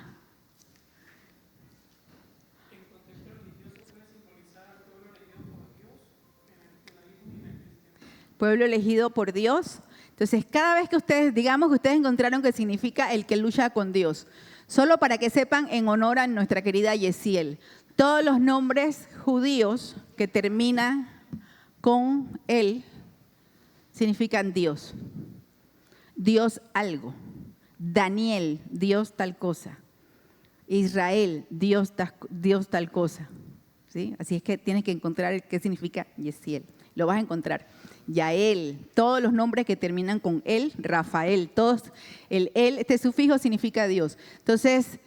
Pueblo elegido por Dios. Entonces, cada vez que ustedes, digamos que ustedes encontraron que significa el que lucha con Dios, solo para que sepan, en honor a nuestra querida Yesiel, todos los nombres judíos que terminan con él significan Dios. Dios algo. Daniel, Dios tal cosa. Israel, Dios tal cosa. ¿Sí? Así es que tienes que encontrar qué significa Yesiel. Lo vas a encontrar. Yael, todos los nombres que terminan con él, Rafael, todos, él, este sufijo significa Dios. Entonces,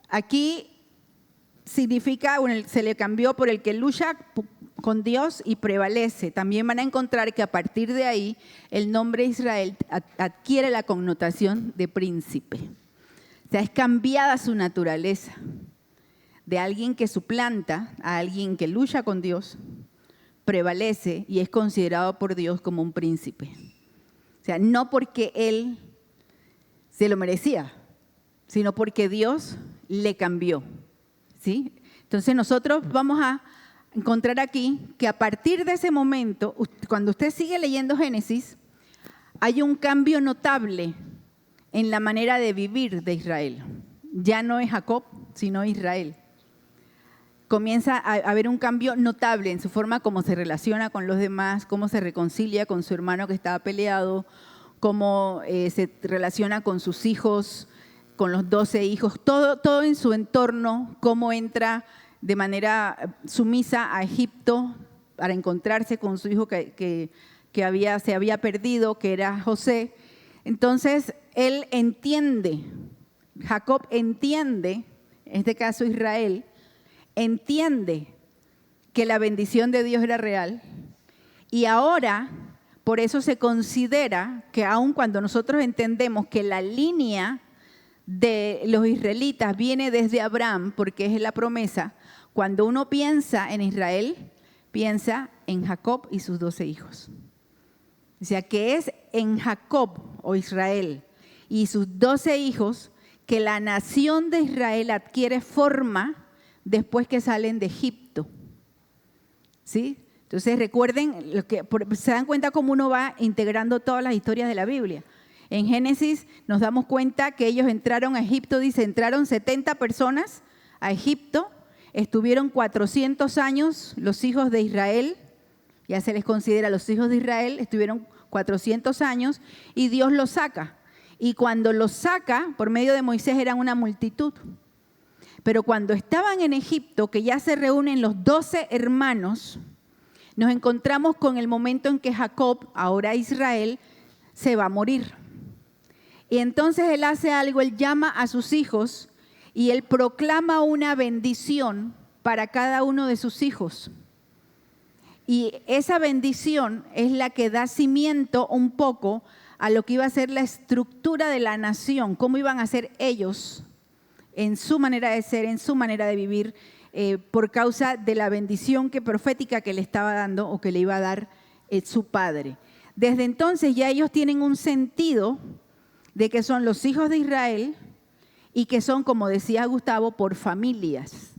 aquí significa, bueno, se le cambió por el que lucha con Dios y prevalece. También van a encontrar que a partir de ahí el nombre Israel adquiere la connotación de príncipe. O sea, es cambiada su naturaleza de alguien que suplanta a alguien que lucha con Dios, prevalece y es considerado por Dios como un príncipe. O sea, no porque él se lo merecía, sino porque Dios le cambió. ¿Sí? Entonces nosotros vamos a encontrar aquí que a partir de ese momento, cuando usted sigue leyendo Génesis, hay un cambio notable en la manera de vivir de Israel. Ya no es Jacob, sino Israel. Comienza a haber un cambio notable en su forma como se relaciona con los demás, cómo se reconcilia con su hermano que estaba peleado, cómo se relaciona con sus hijos, con los 12 hijos, todo en su entorno, cómo entra de manera sumisa a Egipto para encontrarse con su hijo que se había perdido, que era José. Entonces, él entiende, Jacob entiende, en este caso Israel, entiende que la bendición de Dios era real y ahora por eso se considera que aun cuando nosotros entendemos que la línea de los israelitas viene desde Abraham, porque es la promesa, cuando uno piensa en Israel, piensa en Jacob y sus 12 hijos. O sea que es en Jacob o Israel y sus 12 hijos que la nación de Israel adquiere forma después que salen de Egipto. ¿Sí? Entonces recuerden, se dan cuenta cómo uno va integrando todas las historias de la Biblia. En Génesis nos damos cuenta que ellos entraron a Egipto, dice, entraron 70 personas a Egipto, estuvieron 400 años los hijos de Israel, ya se les considera los hijos de Israel, estuvieron 400 años y Dios los saca. Y cuando los saca, por medio de Moisés eran una multitud. Pero cuando estaban en Egipto, que ya se reúnen los 12 hermanos, nos encontramos con el momento en que Jacob, ahora Israel, se va a morir. Y entonces él hace algo, él llama a sus hijos y él proclama una bendición para cada uno de sus hijos. Y esa bendición es la que da cimiento un poco a lo que iba a ser la estructura de la nación, cómo iban a ser ellos en su manera de ser, en su manera de vivir, por causa de la bendición profética que le estaba dando o que le iba a dar su padre. Desde entonces ya ellos tienen un sentido de que son los hijos de Israel y que son, como decía Gustavo, por familias.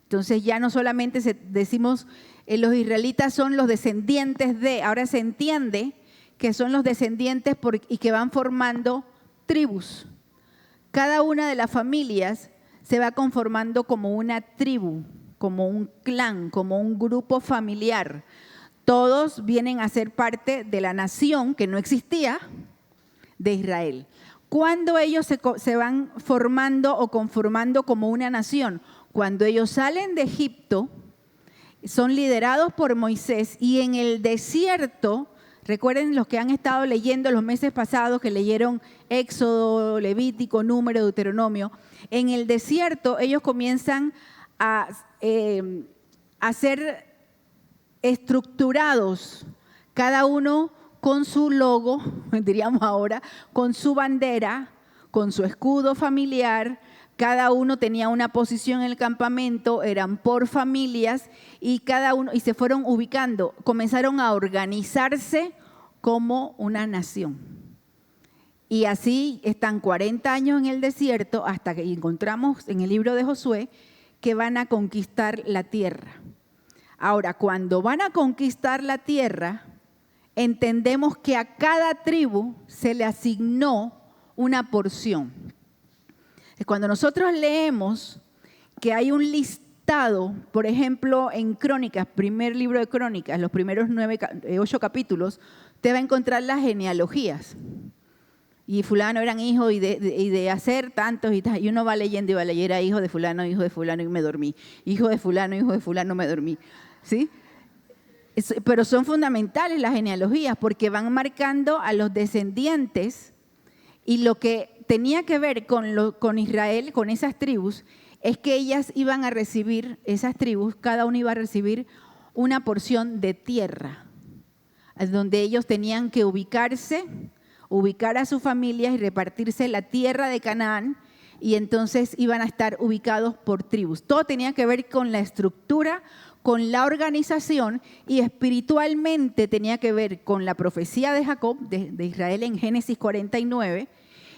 Entonces ya no solamente decimos los israelitas son los descendientes de, ahora se entiende que son los descendientes y que van formando tribus. Cada una de las familias se va conformando como una tribu, como un clan, como un grupo familiar. Todos vienen a ser parte de la nación que no existía de Israel. ¿Cuándo ellos se van formando o conformando como una nación? Cuando ellos salen de Egipto, son liderados por Moisés y en el desierto, recuerden los que han estado leyendo los meses pasados, que leyeron Éxodo, Levítico, Número, Deuteronomio, en el desierto ellos comienzan a ser estructurados, cada uno con su logo, diríamos ahora, con su bandera, con su escudo familiar. Cada uno tenía una posición en el campamento, eran por familias y cada uno y se fueron ubicando, comenzaron a organizarse como una nación. Y así están 40 años en el desierto hasta que encontramos en el libro de Josué que van a conquistar la tierra. Ahora, cuando van a conquistar la tierra, entendemos que a cada tribu se le asignó una porción. Cuando nosotros leemos que hay un listado, por ejemplo, en Crónicas, primer libro de Crónicas, los primeros 8 capítulos, usted va a encontrar las genealogías. Y fulano eran hijos y de hacer tantos y tal. Y uno va leyendo y va a leer, era hijo de fulano y me dormí. Hijo de fulano, me dormí. ¿Sí? Pero son fundamentales las genealogías porque van marcando a los descendientes y lo que tenía que ver con Israel, con esas tribus, es que ellas iban a recibir, esas tribus, cada una iba a recibir una porción de tierra, donde ellos tenían que ubicarse, ubicar a sus familias y repartirse la tierra de Canaán, y entonces iban a estar ubicados por tribus. Todo tenía que ver con la estructura, con la organización, y espiritualmente tenía que ver con la profecía de Jacob, de Israel en Génesis 49,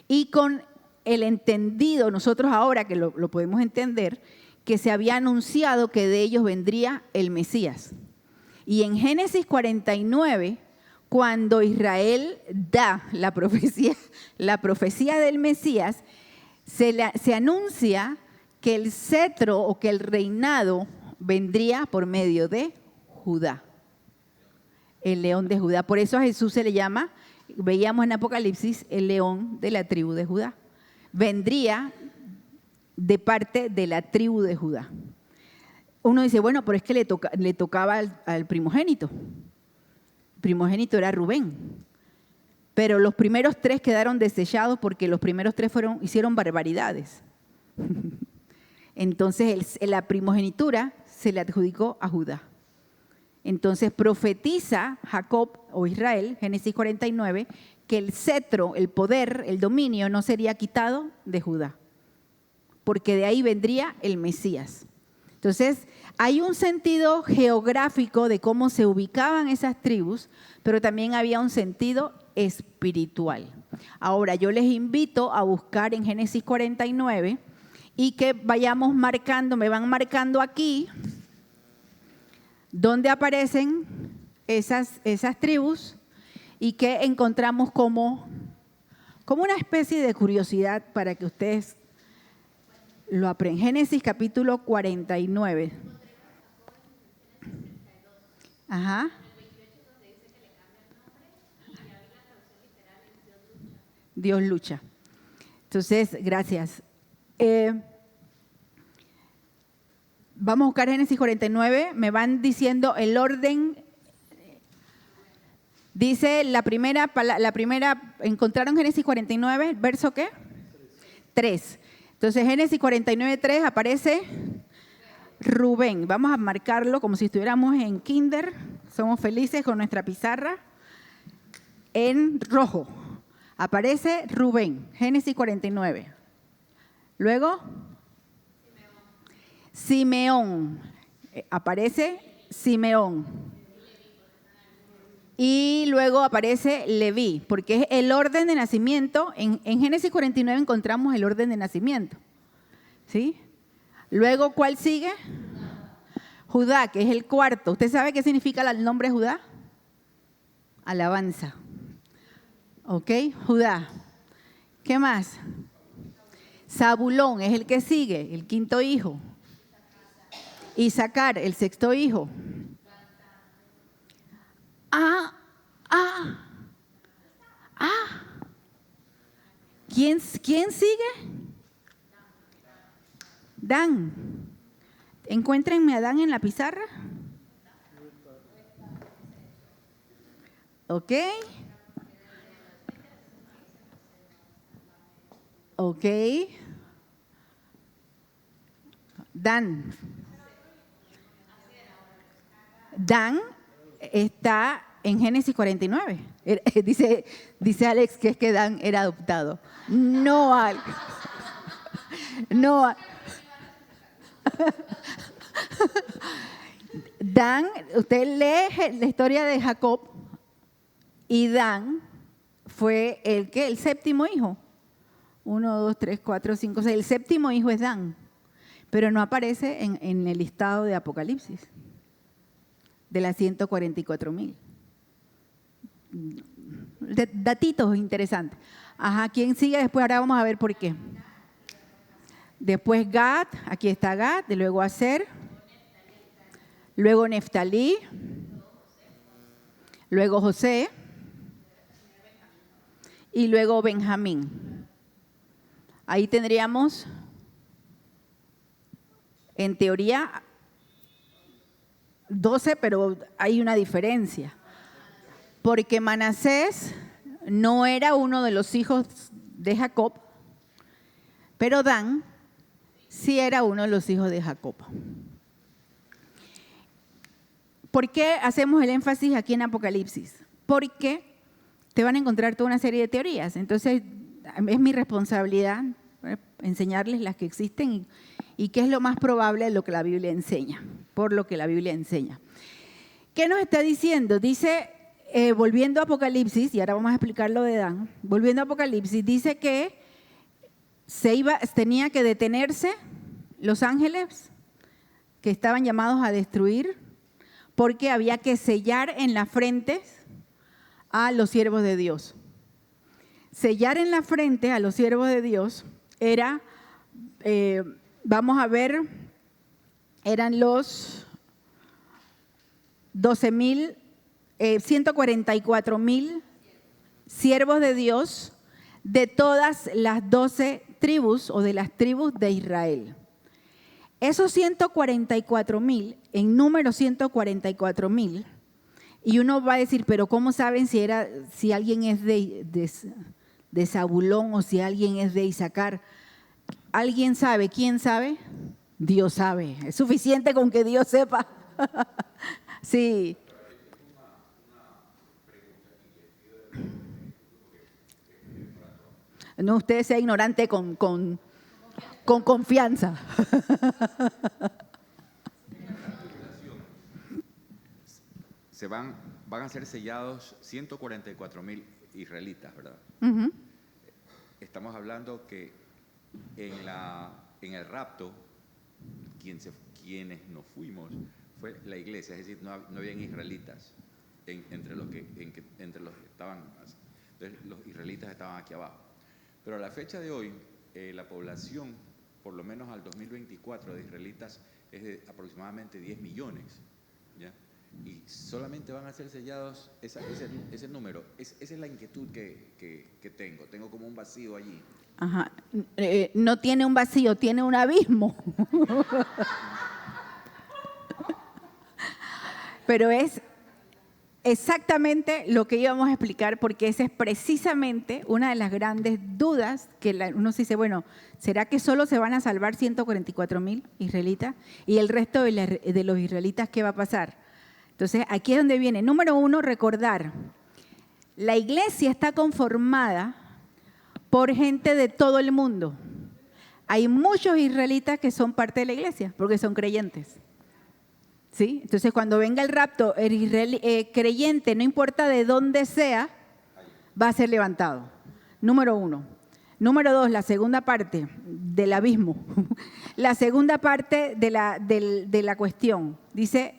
y con el entendido, nosotros ahora que lo podemos entender, que se había anunciado que de ellos vendría el Mesías. Y en Génesis 49, cuando Israel da la profecía del Mesías, se anuncia que el cetro o que el reinado vendría por medio de Judá, el león de Judá. Por eso a Jesús se le llama, veíamos en Apocalipsis, el león de la tribu de Judá. Vendría de parte de la tribu de Judá. Uno dice, bueno, pero es que le tocaba al primogénito. El primogénito era Rubén. Pero los primeros 3 quedaron desechados porque los primeros 3 hicieron barbaridades. Entonces la primogenitura se le adjudicó a Judá. Entonces profetiza Jacob o Israel, Génesis 49, que el cetro, el poder, el dominio no sería quitado de Judá, porque de ahí vendría el Mesías. Entonces hay un sentido geográfico de cómo se ubicaban esas tribus, pero también había un sentido espiritual. Ahora yo les invito a buscar en Génesis 49 y que vayamos marcando, me van marcando aquí donde aparecen esas tribus y que encontramos como una especie de curiosidad para que ustedes lo aprendan. Génesis capítulo 49. Ajá. Dios lucha. Entonces, gracias. Vamos a buscar Génesis 49, me van diciendo el orden Dice la primera, encontraron Génesis 49, verso ¿qué? 3. Entonces Génesis 49, 3 aparece Rubén. Vamos a marcarlo como si estuviéramos en kinder. Somos felices con nuestra pizarra. En rojo aparece Rubén, Génesis 49. Luego, Simeón. Aparece Simeón. Y luego aparece Leví, porque es el orden de nacimiento. En Génesis 49 encontramos el orden de nacimiento. ¿Sí? Luego, ¿cuál sigue? Judá, que es el cuarto. ¿Usted sabe qué significa el nombre Judá? Alabanza. ¿Ok? Judá. ¿Qué más? Zabulón es el que sigue, el quinto hijo. Isaacar, el sexto hijo. ¿Quién sigue? Dan. Encuéntrenme a Dan en la pizarra. ¿Ok? Ok. Dan. Dan está en Génesis 49. Dice Alex que es que Dan era adoptado. No, Alex. No. Dan, usted lee la historia de Jacob y Dan fue el séptimo hijo. 1, 2, 3, 4, 5, 6. El séptimo hijo es Dan, pero no aparece en el listado de Apocalipsis de las 144,000. Datitos interesantes. Ajá, ¿quién sigue después? Ahora vamos a ver por qué. Después Gad, aquí está Gad, y luego Aser, luego Neftalí, luego José y luego Benjamín. Ahí tendríamos, en teoría, 12, pero hay una diferencia. Porque Manasés no era uno de los hijos de Jacob, pero Dan sí era uno de los hijos de Jacob. ¿Por qué hacemos el énfasis aquí en Apocalipsis? Porque te van a encontrar toda una serie de teorías. Entonces, es mi responsabilidad enseñarles las que existen y qué es lo más probable de lo que la Biblia enseña, por lo que la Biblia enseña. ¿Qué nos está diciendo? Dice, volviendo a Apocalipsis, y ahora vamos a explicar lo de Dan, volviendo a Apocalipsis, dice que tenía que detenerse los ángeles que estaban llamados a destruir, porque había que sellar en las frentes a los siervos de Dios. Sellar en la frente a los siervos de Dios era, vamos a ver, eran los 144,000 siervos de Dios de todas las 12 tribus o de las tribus de Israel. Esos 144,000, en número 144,000, y uno va a decir, pero ¿cómo saben si alguien es de Zabulón o si alguien es de Isaacar? ¿Alguien sabe? ¿Quién sabe? Dios sabe. Es suficiente con que Dios sepa. Sí. No, usted sea ignorante con confianza. Van a ser sellados 144,000 israelitas, ¿verdad? Uh-huh. Estamos hablando que en el rapto, quienes nos fuimos fue la iglesia, es decir, no habían israelitas entre los que estaban. Entonces, los israelitas estaban aquí abajo. Pero a la fecha de hoy, la población, por lo menos al 2024, de israelitas es de aproximadamente 10 millones, ¿ya? Y solamente van a ser sellados ese número. Esa es la inquietud que tengo. Tengo como un vacío allí. Ajá. No tiene un vacío, tiene un abismo. Pero es exactamente lo que íbamos a explicar, porque esa es precisamente una de las grandes dudas que uno se dice, bueno, ¿será que solo se van a salvar 144,000 israelitas? ¿Y el resto de los israelitas qué va a pasar? Entonces, aquí es donde viene. Número 1, recordar. La iglesia está conformada por gente de todo el mundo. Hay muchos israelitas que son parte de la iglesia, porque son creyentes. ¿Sí? Entonces, cuando venga el rapto, el creyente, no importa de dónde sea, va a ser levantado. Número 1. Número 2, la segunda parte del abismo. La segunda parte de la cuestión. Dice,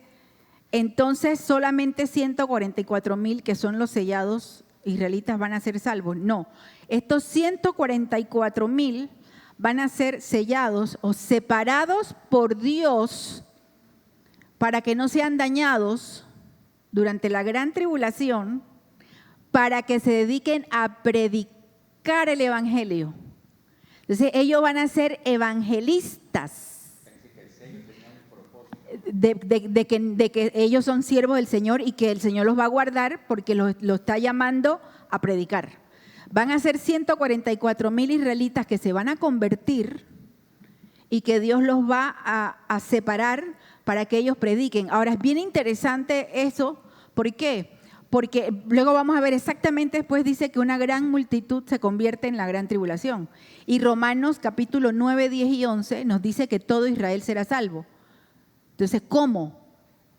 entonces solamente 144,000 que son los sellados israelitas van a ser salvos. No, estos 144,000 van a ser sellados o separados por Dios para que no sean dañados durante la gran tribulación, para que se dediquen a predicar el evangelio. Entonces ellos van a ser evangelistas de que ellos son siervos del Señor y que el Señor los va a guardar porque los está llamando a predicar. Van a ser 144,000 israelitas que se van a convertir y que Dios los va a separar para que ellos prediquen. Ahora, es bien interesante eso. ¿Por qué? Porque luego vamos a ver exactamente después, dice que una gran multitud se convierte en la gran tribulación. Y Romanos capítulo 9, 10 y 11 nos dice que todo Israel será salvo. Entonces, ¿cómo?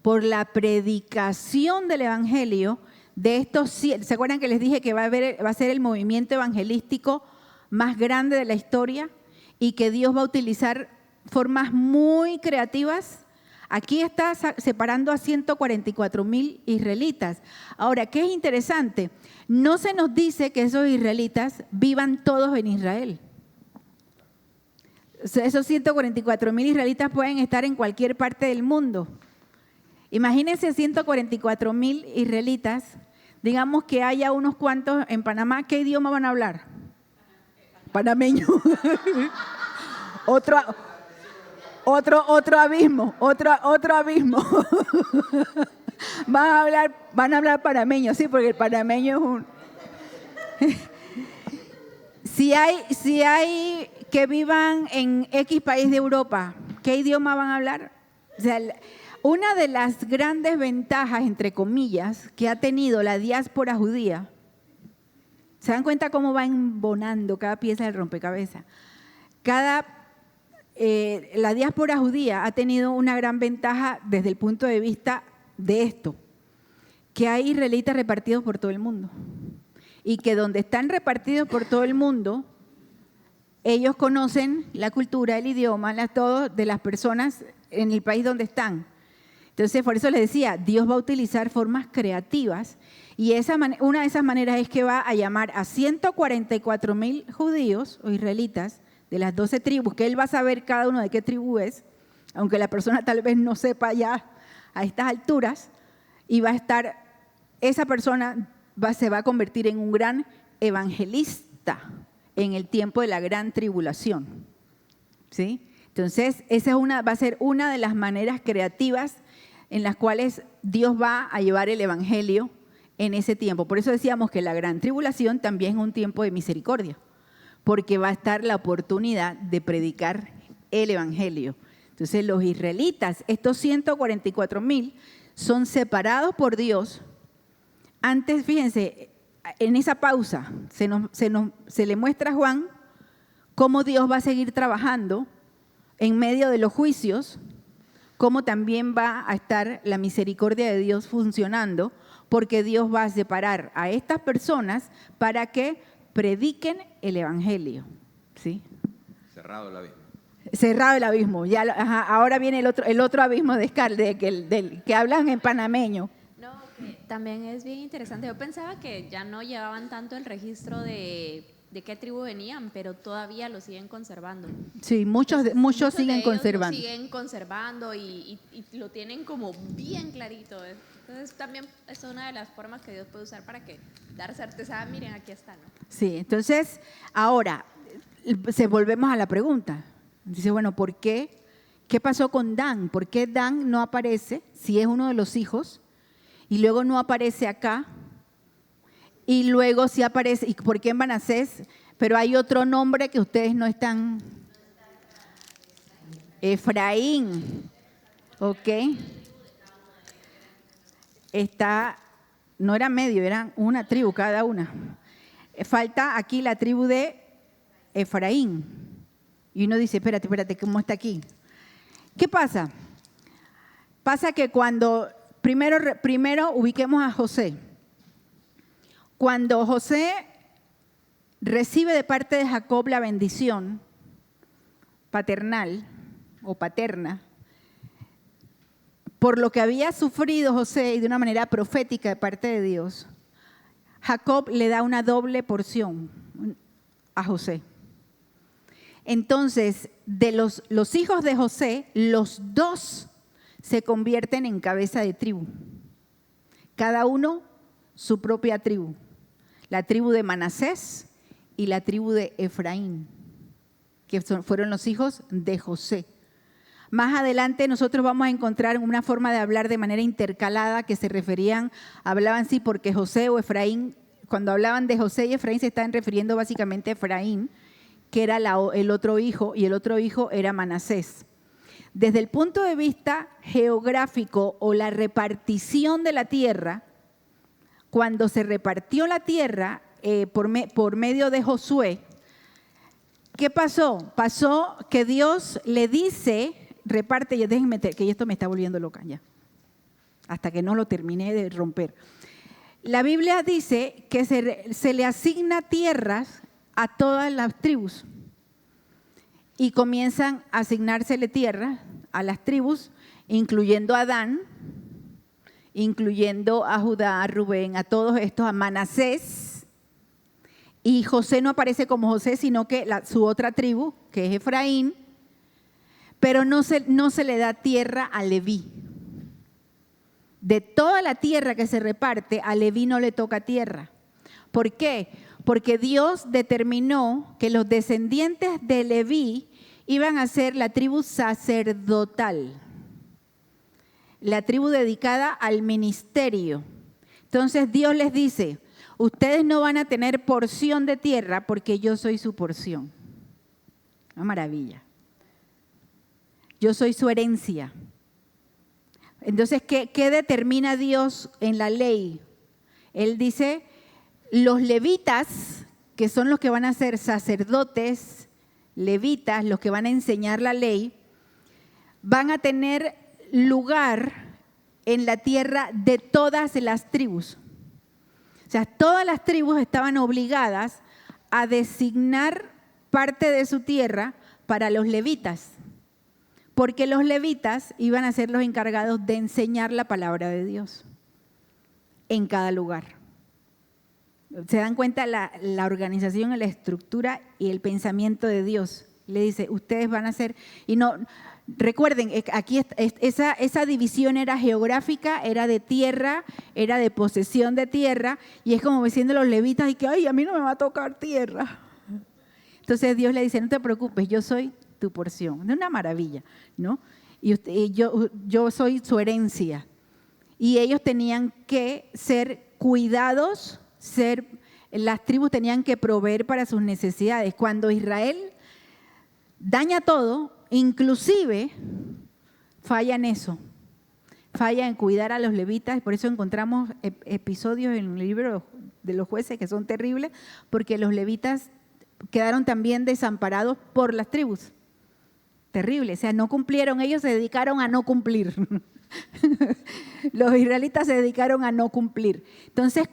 Por la predicación del evangelio de estos. ¿Se acuerdan que les dije que va a ser el movimiento evangelístico más grande de la historia y que Dios va a utilizar formas muy creativas? Aquí está separando a 144,000 israelitas. Ahora, ¿qué es interesante? No se nos dice que esos israelitas vivan todos en Israel. Esos 144,000 israelitas pueden estar en cualquier parte del mundo. Imagínense 144,000 israelitas. Digamos que haya unos cuantos en Panamá. ¿Qué idioma van a hablar? Panameño. Otro abismo, otro abismo. Van a hablar panameño, sí, porque el panameño es un. Si hay que vivan en X país de Europa, ¿qué idioma van a hablar? O sea, una de las grandes ventajas, entre comillas, que ha tenido la diáspora judía, ¿se dan cuenta cómo va embonando cada pieza del rompecabezas? La diáspora judía ha tenido una gran ventaja desde el punto de vista de esto, que hay israelitas repartidos por todo el mundo y que donde están repartidos por todo el mundo, ellos conocen la cultura, el idioma, todo de las personas en el país donde están. Entonces, por eso les decía, Dios va a utilizar formas creativas y una de esas maneras es que va a llamar a 144,000 judíos o israelitas de las 12 tribus, que él va a saber cada uno de qué tribu es, aunque la persona tal vez no sepa ya a estas alturas, y esa persona se va a convertir en un gran evangelista en el tiempo de la gran tribulación. ¿Sí? Entonces, esa va a ser una de las maneras creativas en las cuales Dios va a llevar el evangelio en ese tiempo. Por eso decíamos que la gran tribulación también es un tiempo de misericordia, porque va a estar la oportunidad de predicar el evangelio. Entonces los israelitas, estos 144,000, son separados por Dios. Antes, fíjense, en esa pausa se le muestra a Juan cómo Dios va a seguir trabajando en medio de los juicios, cómo también va a estar la misericordia de Dios funcionando, porque Dios va a separar a estas personas para que prediquen el evangelio. ¿Sí? Cerrado el abismo. Cerrado el abismo. Ya, ahora viene el otro abismo de que hablan en panameño. No, que también es bien interesante. Yo pensaba que ya no llevaban tanto el registro de qué tribu venían, pero todavía lo siguen conservando. Sí, muchos siguen conservando. Siguen conservando y lo tienen como bien clarito. Entonces también es una de las formas que Dios puede usar para dar certeza. Miren, aquí está, ¿no? Sí, entonces ahora volvemos a la pregunta. Dice, bueno, ¿por qué? ¿Qué pasó con Dan? ¿Por qué Dan no aparece si es uno de los hijos? y luego no aparece acá, y luego sí aparece, ¿y por qué en Manasés? Pero hay otro nombre que ustedes no están. Efraín, ¿ok? No era medio, eran una tribu cada una. Falta aquí la tribu de Efraín. Y uno dice, espérate, ¿cómo está aquí? ¿Qué pasa? Pasa que cuando, primero ubiquemos a José. Cuando José recibe de parte de Jacob la bendición paternal o paterna, por lo que había sufrido José y de una manera profética de parte de Dios, Jacob le da una doble porción a José. Entonces, de los hijos de José, los dos se convierten en cabeza de tribu. Cada uno su propia tribu. La tribu de Manasés y la tribu de Efraín, que fueron los hijos de José. Más adelante nosotros vamos a encontrar una forma de hablar de manera intercalada que se hablaban sí porque José o Efraín, cuando hablaban de José y Efraín se estaban refiriendo básicamente a Efraín, que era el otro hijo, y el otro hijo era Manasés. Desde el punto de vista geográfico o la repartición de la tierra, cuando se repartió la tierra por medio de Josué, ¿qué pasó? Pasó que Dios le dice, reparte, déjenme que esto me está volviendo loca ya, hasta que no lo terminé de romper. La Biblia dice que se le asigna tierras a todas las tribus y comienzan a asignársele tierras a las tribus, incluyendo a Dan, incluyendo a Judá, a Rubén, a todos estos, a Manasés. Y José no aparece como José, sino que su otra tribu, que es Efraín, pero no se le da tierra a Leví. De toda la tierra que se reparte, a Leví no le toca tierra. ¿Por qué? Porque Dios determinó que los descendientes de Leví iban a ser la tribu sacerdotal, la tribu dedicada al ministerio. Entonces Dios les dice, ustedes no van a tener porción de tierra porque yo soy su porción. Una maravilla. Yo soy su herencia. Entonces, ¿qué determina Dios en la ley? Él dice, los levitas, que son los que van a ser sacerdotes, levitas, los que van a enseñar la ley, van a tener lugar en la tierra de todas las tribus. O sea, todas las tribus estaban obligadas a designar parte de su tierra para los levitas, porque los levitas iban a ser los encargados de enseñar la palabra de Dios en cada lugar. ¿Se dan cuenta la organización, la estructura y el pensamiento de Dios? Le dice, ustedes van a ser, y no, recuerden, aquí esa división era geográfica, era de tierra, era de posesión de tierra, y es como diciendo los levitas, y que, ay, a mí no me va a tocar tierra. Entonces Dios le dice, no te preocupes, yo soy tu porción. Es una maravilla, ¿no? Y yo soy su herencia. Y ellos tenían que ser cuidados, las tribus tenían que proveer para sus necesidades. Cuando Israel daña todo, inclusive falla en eso, falla en cuidar a los levitas. Por eso encontramos episodios en el libro de los jueces que son terribles, porque los levitas quedaron también desamparados por las tribus. Terrible, o sea, no cumplieron, ellos se dedicaron a no cumplir. Los israelitas se dedicaron a no cumplir. Entonces,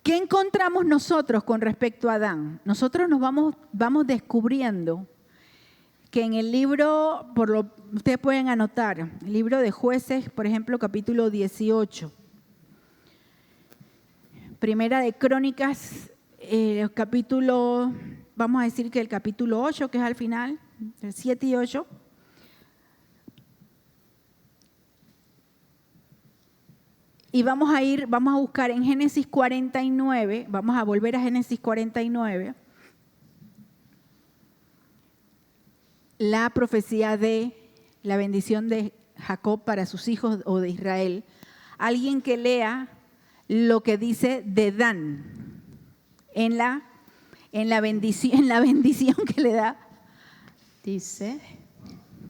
¿qué encontramos nosotros con respecto a Adán? Nosotros nos vamos descubriendo que en el libro, ustedes pueden anotar, el libro de Jueces, por ejemplo, capítulo 18, Primera de Crónicas, capítulo, vamos a decir que el capítulo 8, que es al final, el 7 y 8, y vamos a buscar en Génesis 49, vamos a volver a Génesis 49, la profecía de la bendición de Jacob para sus hijos o de Israel, alguien que lea lo que dice de Dan en la bendición que le da. Dice,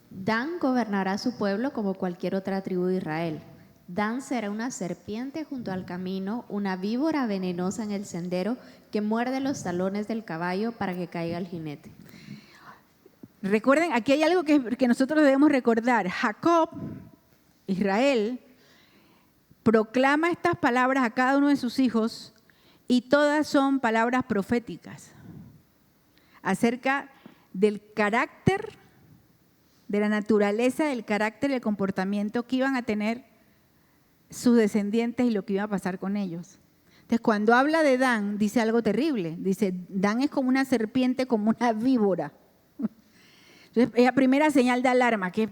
Dan gobernará a su pueblo como cualquier otra tribu de Israel. Dan será una serpiente junto al camino, una víbora venenosa en el sendero que muerde los talones del caballo para que caiga el jinete. Recuerden, aquí hay algo que nosotros debemos recordar. Jacob, Israel, proclama estas palabras a cada uno de sus hijos y todas son palabras proféticas acerca del carácter, de la naturaleza, del carácter y el comportamiento que iban a tener sus descendientes y lo que iba a pasar con ellos. Entonces, cuando habla de Dan, dice algo terrible. Dice, Dan es como una serpiente, como una víbora. Entonces, es la primera señal de alarma. ¿Qué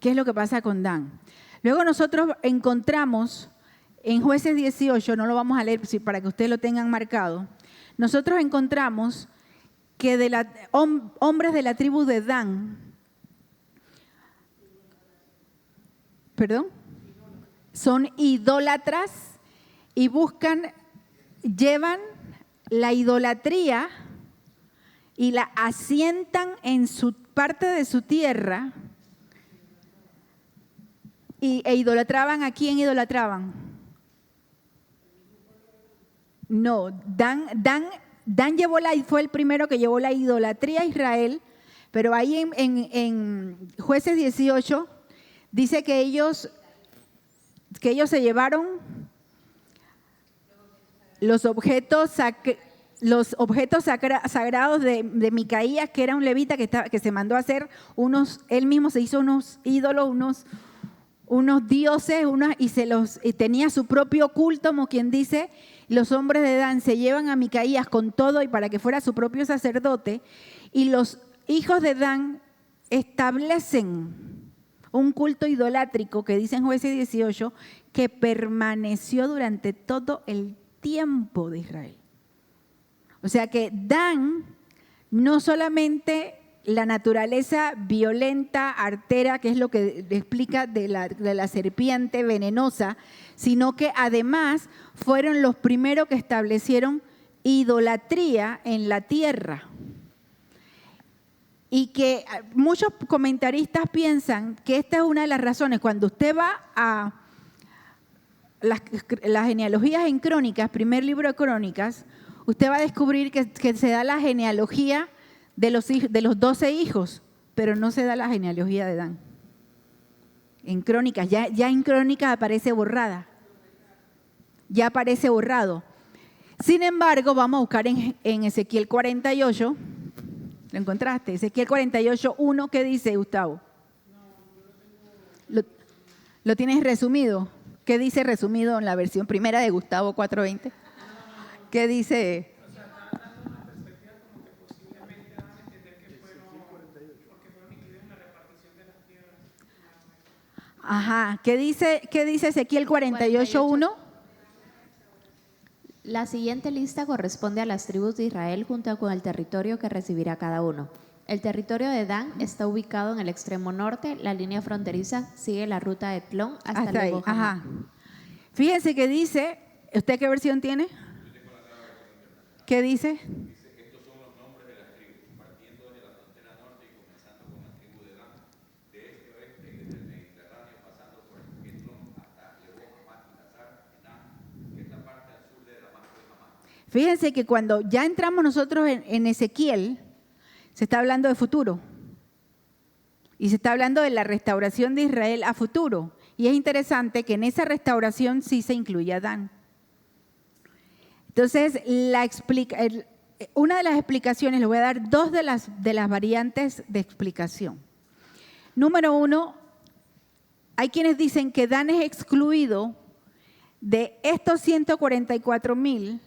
es lo que pasa con Dan? Luego nosotros encontramos en Jueces 18, no lo vamos a leer para que ustedes lo tengan marcado, nosotros encontramos que de hombres de la tribu de Dan, son idólatras y llevan la idolatría y la asientan en su parte de su tierra e idolatraban. ¿A quién idolatraban? No, Dan fue el primero que llevó la idolatría a Israel, pero ahí en Jueces 18 dice que ellos se llevaron los objetos sagrados de Micaías, que era un levita que se mandó a hacer él mismo se hizo unos ídolos, unos dioses, y tenía su propio culto, como quien dice. Los hombres de Dan se llevan a Micaías con todo y para que fuera su propio sacerdote, y los hijos de Dan establecen un culto idolátrico que dice en Jueces 18 que permaneció durante todo el tiempo de Israel. O sea que Dan, no solamente la naturaleza violenta, artera, que es lo que explica de la serpiente venenosa, sino que además fueron los primeros que establecieron idolatría en la tierra. Y que muchos comentaristas piensan que esta es una de las razones. Cuando usted va a las genealogías en Crónicas, primer libro de Crónicas, usted va a descubrir que se da la genealogía de los 12 hijos, pero no se da la genealogía de Dan. En Crónicas, ya en Crónicas aparece borrada. Ya aparece borrado. Sin embargo, vamos a buscar en Ezequiel 48. ¿Lo encontraste? Ezequiel 48, 1, ¿qué dice, Gustavo? ¿Lo tienes resumido? ¿Qué dice resumido en la versión primera de Gustavo 4:20? ¿Qué dice? Ajá, ¿qué dice Ezequiel 48:1? La siguiente lista corresponde a las tribus de Israel junto con el territorio que recibirá cada uno. El territorio de Dan está ubicado en el extremo norte. La línea fronteriza sigue la ruta de Tlón hasta Lebo Hamá. Fíjense que dice, ¿usted qué versión tiene? ¿Qué dice? Estos son los nombres de las tribus, partiendo desde la frontera norte y comenzando con la tribu de Dan, de este a oeste y desde el Mediterráneo, pasando por el Quetlón hasta Lebo Hamá y Lazar, que es la parte al sur de Damasco y Hamá. Fíjense que cuando ya entramos nosotros en Ezequiel, se está hablando de futuro. Y se está hablando de la restauración de Israel a futuro. Y es interesante que en esa restauración sí se incluye a Dan. Entonces, una de las explicaciones, le voy a dar dos de las variantes de explicación. Número uno, hay quienes dicen que Dan es excluido de estos 144,000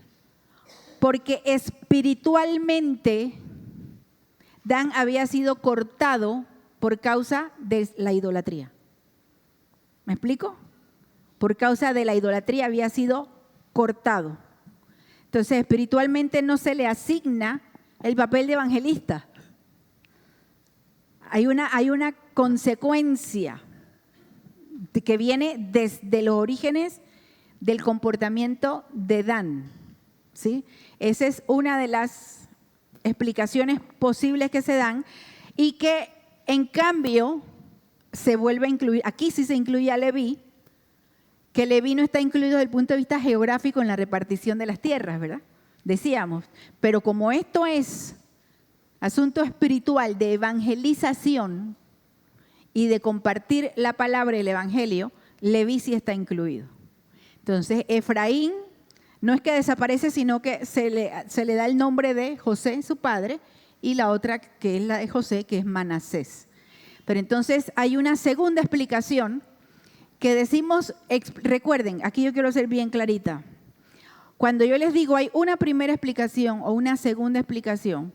porque espiritualmente Dan había sido cortado por causa de la idolatría. ¿Me explico? Por causa de la idolatría había sido cortado. Entonces, espiritualmente no se le asigna el papel de evangelista. Hay una consecuencia. que viene desde los orígenes del comportamiento de Dan, ¿sí? Esa es una de las explicaciones posibles que se dan y que en cambio se vuelve a incluir, aquí sí se incluye a Leví, que Leví no está incluido desde el punto de vista geográfico en la repartición de las tierras, ¿verdad? Decíamos, pero como esto es asunto espiritual de evangelización y de compartir la palabra y el evangelio, Leví sí está incluido. Entonces, Efraín no es que desaparece, sino que se le da el nombre de José, su padre, y la otra que es la de José, que es Manasés. Pero entonces hay una segunda explicación que decimos, recuerden, aquí yo quiero ser bien clarita. Cuando yo les digo hay una primera explicación o una segunda explicación,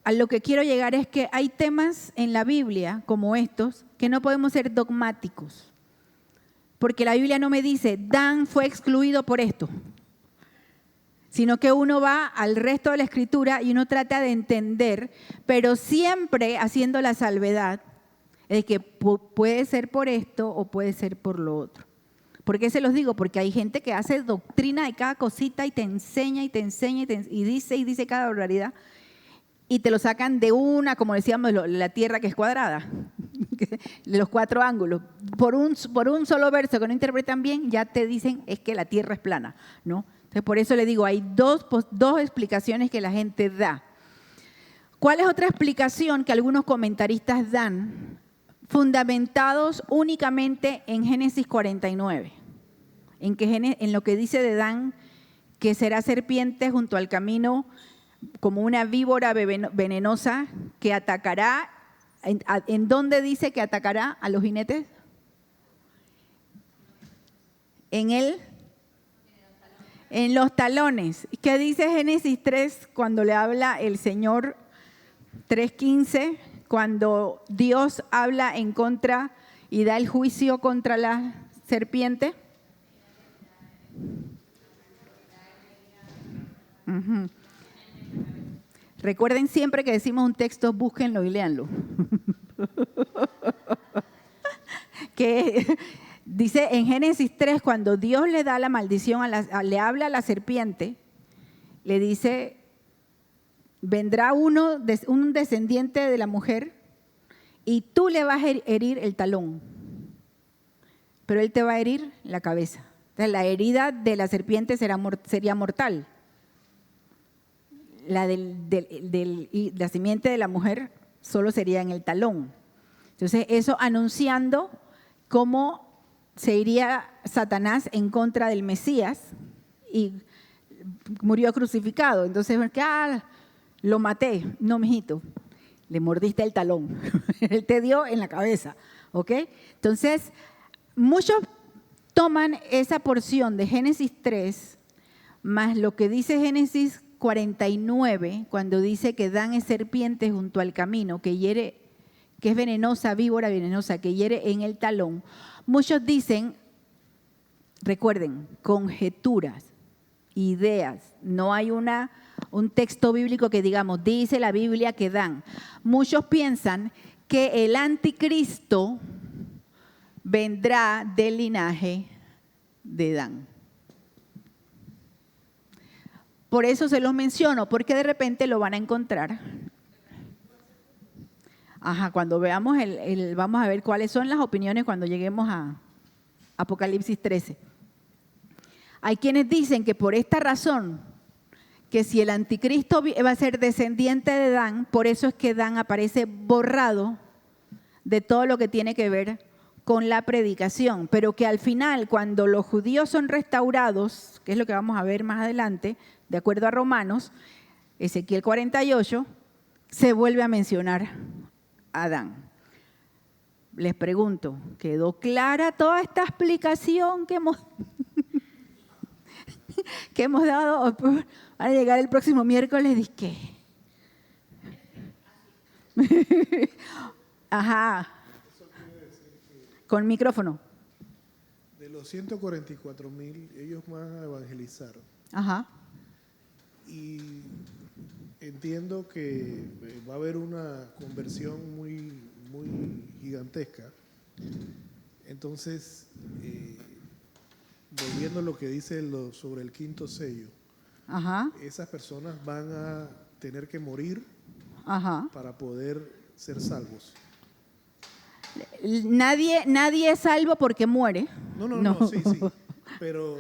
a lo que quiero llegar es que hay temas en la Biblia como estos que no podemos ser dogmáticos. Porque la Biblia no me dice, Dan fue excluido por esto, sino que uno va al resto de la Escritura y uno trata de entender, pero siempre haciendo la salvedad de que puede ser por esto o puede ser por lo otro. ¿Por qué se los digo? Porque hay gente que hace doctrina de cada cosita y te enseña y te enseña y dice cada barbaridad y te lo sacan de una, como decíamos, la tierra que es cuadrada, de los 4 ángulos. Por un solo verso que no interpretan bien, ya te dicen es que la tierra es plana, ¿no? Entonces, por eso le digo, hay dos explicaciones que la gente da. ¿Cuál es otra explicación que algunos comentaristas dan? Fundamentados únicamente en Génesis 49, en lo que dice de Dan, que será serpiente junto al camino como una víbora venenosa que atacará. ¿En dónde dice que atacará a los jinetes? En los talones. ¿Qué dice Génesis 3 cuando le habla el Señor? 3:15, cuando Dios habla en contra y da el juicio contra la serpiente. Uh-huh. Recuerden siempre que decimos un texto, búsquenlo y léanlo. Que dice en Génesis 3, cuando Dios le da la maldición, le habla a la serpiente, le dice, vendrá un descendiente de la mujer y tú le vas a herir el talón, pero él te va a herir la cabeza. Entonces, la herida de la serpiente sería mortal. La la simiente de la mujer solo sería en el talón. Entonces, eso anunciando cómo se iría Satanás en contra del Mesías y murió crucificado. Entonces, lo maté. No, mijito, le mordiste el talón. Él te dio en la cabeza, ¿ok? Entonces, muchos toman esa porción de Génesis 3, más lo que dice Génesis 49, cuando dice que Dan es serpiente junto al camino, que hiere, que es venenosa, víbora venenosa, que hiere en el talón. Muchos dicen, recuerden, conjeturas, ideas, no hay un texto bíblico que digamos, dice la Biblia que Dan. Muchos piensan que el anticristo vendrá del linaje de Dan. Por eso se los menciono, porque de repente lo van a encontrar. Cuando veamos vamos a ver cuáles son las opiniones cuando lleguemos a Apocalipsis 13. Hay quienes dicen que por esta razón, que si el anticristo va a ser descendiente de Dan, por eso es que Dan aparece borrado de todo lo que tiene que ver con la predicación, pero que al final, cuando los judíos son restaurados, que es lo que vamos a ver más adelante, de acuerdo a Romanos, Ezequiel 48, se vuelve a mencionar a Adán. Les pregunto, ¿quedó clara toda esta explicación que hemos dado? Van a llegar el próximo miércoles, ¿qué? Con micrófono. De los 144,000, ellos van a evangelizar. Y entiendo que va a haber una conversión muy, muy gigantesca. Entonces, volviendo a lo que dice sobre el quinto sello, Ajá, esas personas van a tener que morir ajá. para poder ser salvos. Nadie es salvo porque muere. No, sí, pero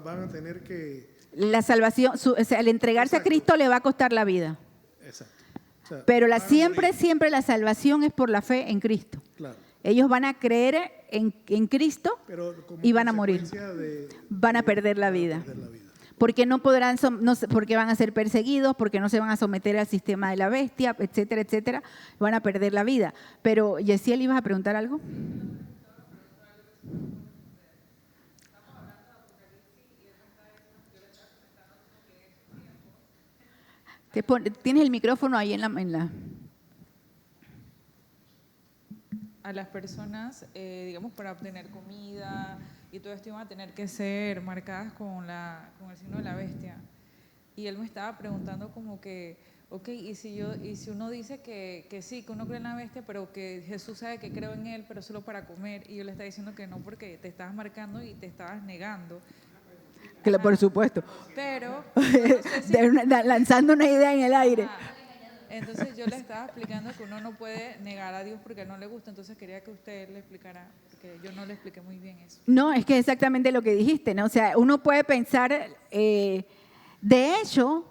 van a tener que... La salvación, o sea, el entregarse Exacto. a Cristo le va a costar la vida. Exacto. O sea, Pero van a morir. siempre la salvación es por la fe en Cristo. Claro. Ellos van a creer en Cristo Pero como y van a morir. consecuencia Van a perder la van a vida. perder la vida. Porque no podrán, porque van a ser perseguidos, porque no se van a someter al sistema de la bestia, etcétera, etcétera. Van a perder la vida. Pero, Yesiel, ¿ibas a preguntar algo? Tienes el micrófono ahí en la... A las personas, digamos, para obtener comida y todo esto iban a tener que ser marcadas con el signo de la bestia. Y él me estaba preguntando como que, ok, y si uno dice que sí, que uno cree en la bestia, pero que Jesús sabe que creo en él, pero solo para comer, y yo le estaba diciendo que no porque te estabas marcando y te estabas negando. Por supuesto. Pero no sé si- Lanzando una idea en el aire. Ajá. Entonces yo le estaba explicando que uno no puede negar a Dios porque no le gusta, entonces quería que usted le explicara, porque yo no le expliqué muy bien eso. No, es que es exactamente lo que dijiste, ¿no? O sea, uno puede pensar, de hecho,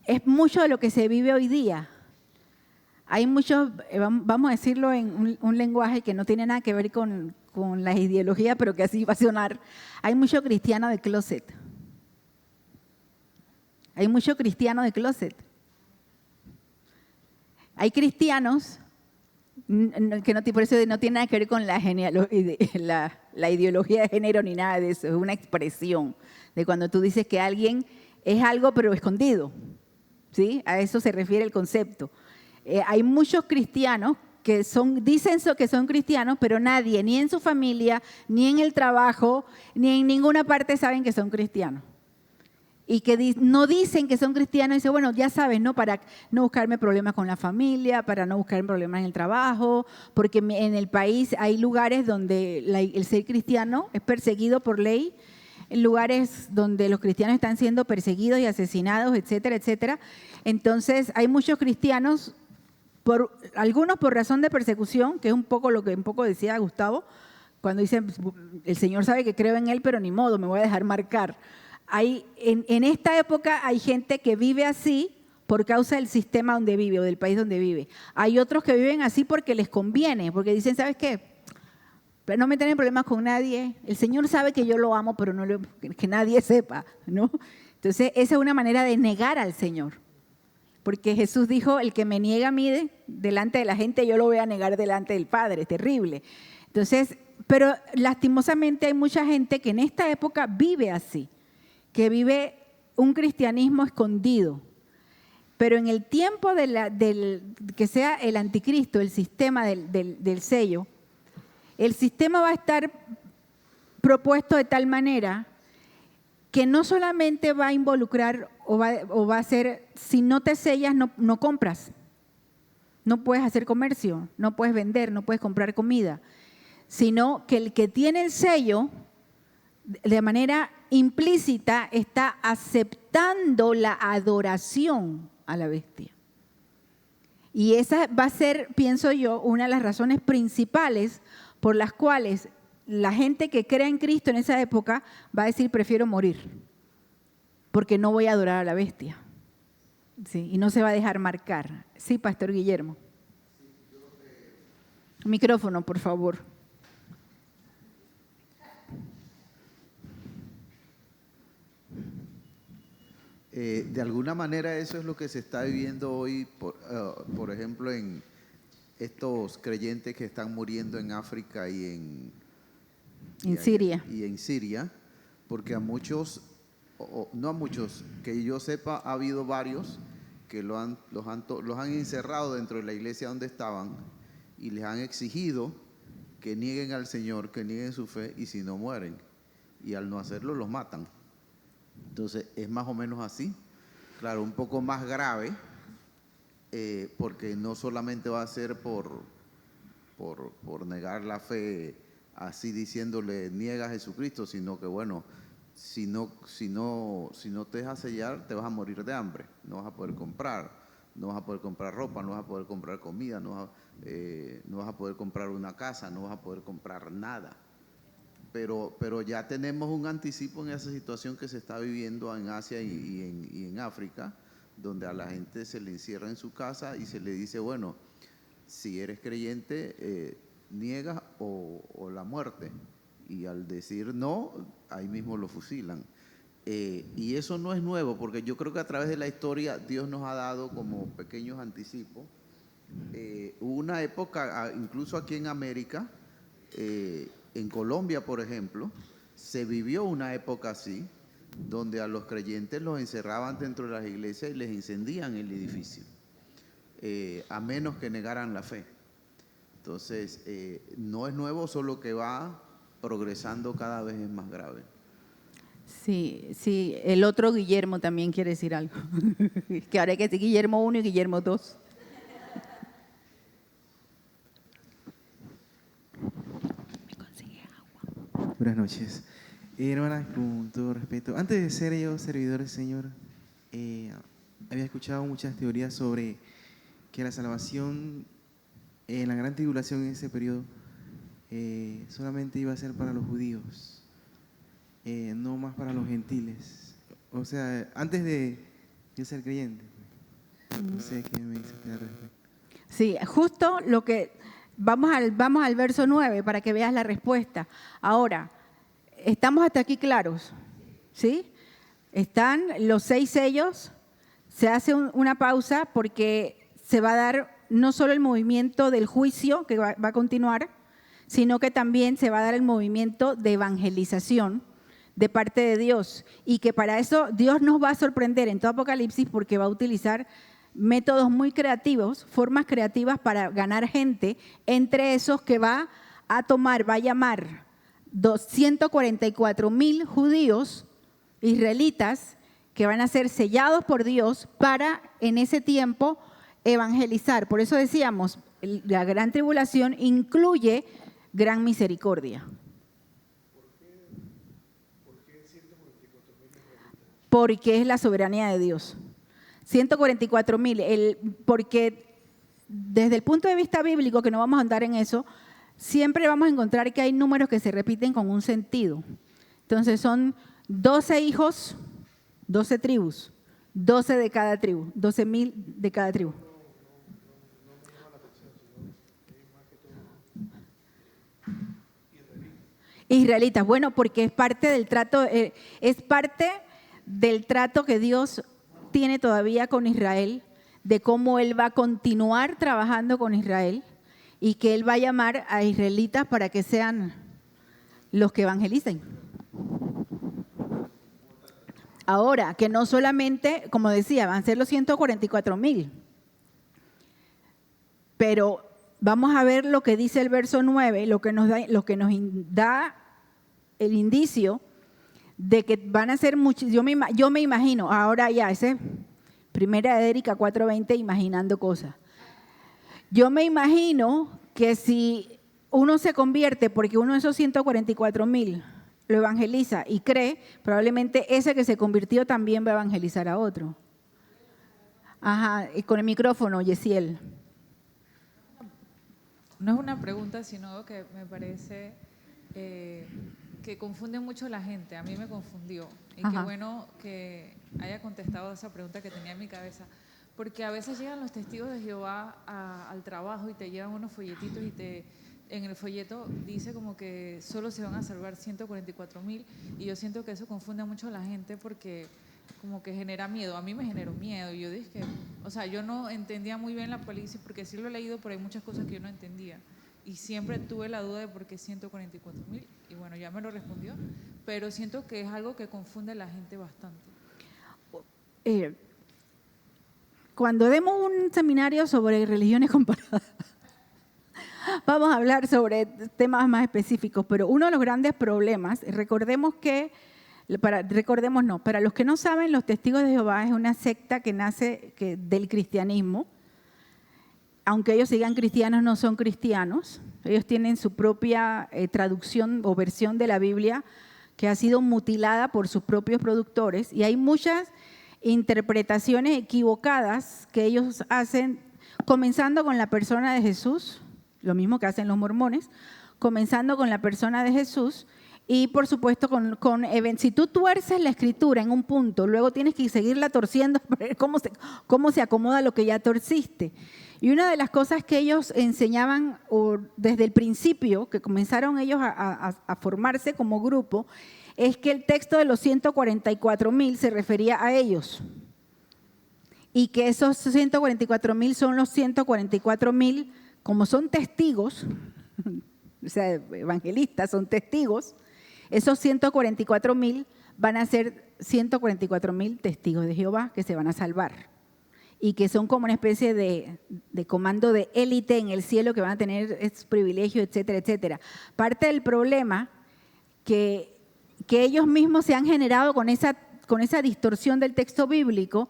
es mucho de lo que se vive hoy día. Hay muchos, vamos a decirlo en un lenguaje que no tiene nada que ver con la ideología, pero que así va a sonar. Hay mucho cristiano de closet. Hay mucho cristiano de closet. Hay cristianos que no, por eso no tiene nada que ver con la ideología de género ni nada de eso, es una expresión de cuando tú dices que alguien es algo pero escondido, ¿sí? A eso se refiere el concepto. Hay muchos cristianos que dicen que son cristianos, pero nadie, ni en su familia, ni en el trabajo, ni en ninguna parte saben que son cristianos. Y que no dicen que son cristianos y dicen, bueno, ya sabes, ¿no? Para no buscarme problemas con la familia, para no buscarme problemas en el trabajo, porque en el país hay lugares donde el ser cristiano es perseguido por ley, en lugares donde los cristianos están siendo perseguidos y asesinados, etcétera, etcétera. Entonces, hay muchos cristianos, algunos por razón de persecución, que es un poco lo que decía Gustavo, cuando dicen, el Señor sabe que creo en Él, pero ni modo, me voy a dejar marcar. En esta época hay gente que vive así por causa del sistema donde vive o del país donde vive. Hay otros que viven así porque les conviene, porque dicen, ¿sabes qué? Pero no me tienen problemas con nadie. El Señor sabe que yo lo amo, pero que nadie sepa, ¿no? Entonces, esa es una manera de negar al Señor. Porque Jesús dijo, el que me niega a mí delante de la gente, yo lo voy a negar delante del Padre. Es terrible. Entonces, pero lastimosamente hay mucha gente que en esta época vive así, que vive un cristianismo escondido. Pero en el tiempo que sea el anticristo, el sistema del sello, el sistema va a estar propuesto de tal manera que no solamente va a involucrar o va a ser, si no te sellas, no compras. No puedes hacer comercio, no puedes vender, no puedes comprar comida. Sino que el que tiene el sello, de manera implícita, está aceptando la adoración a la bestia. Y esa va a ser, pienso yo, una de las razones principales por las cuales la gente que crea en Cristo en esa época va a decir, prefiero morir, porque no voy a adorar a la bestia. Sí, y no se va a dejar marcar. Sí, Pastor Guillermo. Micrófono, por favor. De alguna manera eso es lo que se está viviendo hoy, por ejemplo, en estos creyentes que están muriendo en África y en Siria. Y en Siria, porque a muchos, no a muchos, que yo sepa, ha habido varios que los han encerrado dentro de la iglesia donde estaban y les han exigido que nieguen al Señor, que nieguen su fe, y si no mueren. Y al no hacerlo los matan. Entonces es más o menos así, claro, un poco más grave, porque no solamente va a ser por por negar la fe, así diciéndole niega a Jesucristo, sino que bueno, si no te dejas sellar, te vas a morir de hambre, no vas a poder comprar ropa, no vas a poder comprar comida, no vas a poder comprar una casa, no vas a poder comprar nada. Pero ya tenemos un anticipo en esa situación que se está viviendo en Asia y en África, donde a la gente se le encierra en su casa y se le dice, bueno, si eres creyente, niegas o la muerte. Y al decir no, ahí mismo lo fusilan. Y eso no es nuevo, porque yo creo que a través de la historia Dios nos ha dado como pequeños anticipos. Hubo una época, incluso aquí en América, en Colombia, por ejemplo, se vivió una época así, donde a los creyentes los encerraban dentro de las iglesias y les incendian el edificio, a menos que negaran la fe. Entonces, no es nuevo, solo que va progresando cada vez es más grave. Sí, el otro Guillermo también quiere decir algo. Que ahora hay que decir Guillermo 1 y Guillermo 2. Buenas noches. Hermanas, con todo respeto, antes de ser yo servidor del Señor, había escuchado muchas teorías sobre que la salvación en la gran tribulación en ese periodo solamente iba a ser para los judíos, no más para los gentiles. O sea, antes de yo ser creyente. No sé qué me dice al respecto. Sí, justo lo que… Vamos al verso 9 para que veas la respuesta. Ahora, ¿estamos hasta aquí claros? ¿Sí? Están los 6 sellos, se hace una pausa porque se va a dar no solo el movimiento del juicio que va a continuar, sino que también se va a dar el movimiento de evangelización de parte de Dios, y que para eso Dios nos va a sorprender en todo Apocalipsis porque va a utilizar métodos muy creativos, formas creativas para ganar gente, entre esos que va a llamar 244,000 judíos israelitas que van a ser sellados por Dios para en ese tiempo evangelizar. Por eso decíamos, la gran tribulación incluye gran misericordia. Porque es la soberanía de Dios. 144,000, porque desde el punto de vista bíblico, que no vamos a andar en eso, siempre vamos a encontrar que hay números que se repiten con un sentido. Entonces son 12 hijos, 12 tribus, 12 de cada tribu, 12,000 de cada tribu. Israelitas, bueno, porque es parte del trato que Dios tiene todavía con Israel, de cómo Él va a continuar trabajando con Israel y que Él va a llamar a israelitas para que sean los que evangelicen. Ahora, que no solamente, como decía, van a ser los 144,000, pero vamos a ver lo que dice el verso 9, lo que nos da el indicio de que van a ser muchos. Yo me imagino, ahora ya, ese Primera de Erika 4:20, imaginando cosas. Yo me imagino que si uno se convierte, porque uno de esos 144,000 lo evangeliza y cree, probablemente ese que se convirtió también va a evangelizar a otro. Ajá, y con el micrófono, Yesiel. No es una pregunta, sino que me parece que confunde mucho a la gente. A mí me confundió. Y Ajá. qué bueno que haya contestado esa pregunta que tenía en mi cabeza. Porque a veces llegan los testigos de Jehová al trabajo y te llevan unos folletitos y en el folleto dice como que solo se van a salvar 144,000, y yo siento que eso confunde mucho a la gente porque como que genera miedo. A mí me generó miedo y yo dije que, o sea, yo no entendía muy bien la Apocalipsis porque sí lo he leído, pero hay muchas cosas que yo no entendía y siempre tuve la duda de por qué 144,000, y bueno, ya me lo respondió, pero siento que es algo que confunde a la gente bastante. Cuando demos un seminario sobre religiones comparadas, vamos a hablar sobre temas más específicos, pero uno de los grandes problemas, para los que no saben, los Testigos de Jehová es una secta que nace del cristianismo. aunque ellos sigan cristianos, no son cristianos. Ellos tienen su propia traducción o versión de la Biblia que ha sido mutilada por sus propios productores, y hay muchas interpretaciones equivocadas que ellos hacen, comenzando con la persona de Jesús, lo mismo que hacen los mormones, comenzando con la persona de Jesús y por supuesto si tú tuerces la escritura en un punto, luego tienes que seguirla torciendo para ver cómo se acomoda lo que ya torciste. Y una de las cosas que ellos enseñaban desde el principio, que comenzaron ellos a formarse como grupo, es que el texto de los 144,000 se refería a ellos. Y que esos 144,000 son los 144,000, como son testigos, o sea, evangelistas son testigos, esos 144,000 van a ser 144,000 testigos de Jehová que se van a salvar. Y que son como una especie de comando de élite en el cielo que van a tener esos privilegios, etcétera, etcétera. Parte del problema que ellos mismos se han generado con esa distorsión del texto bíblico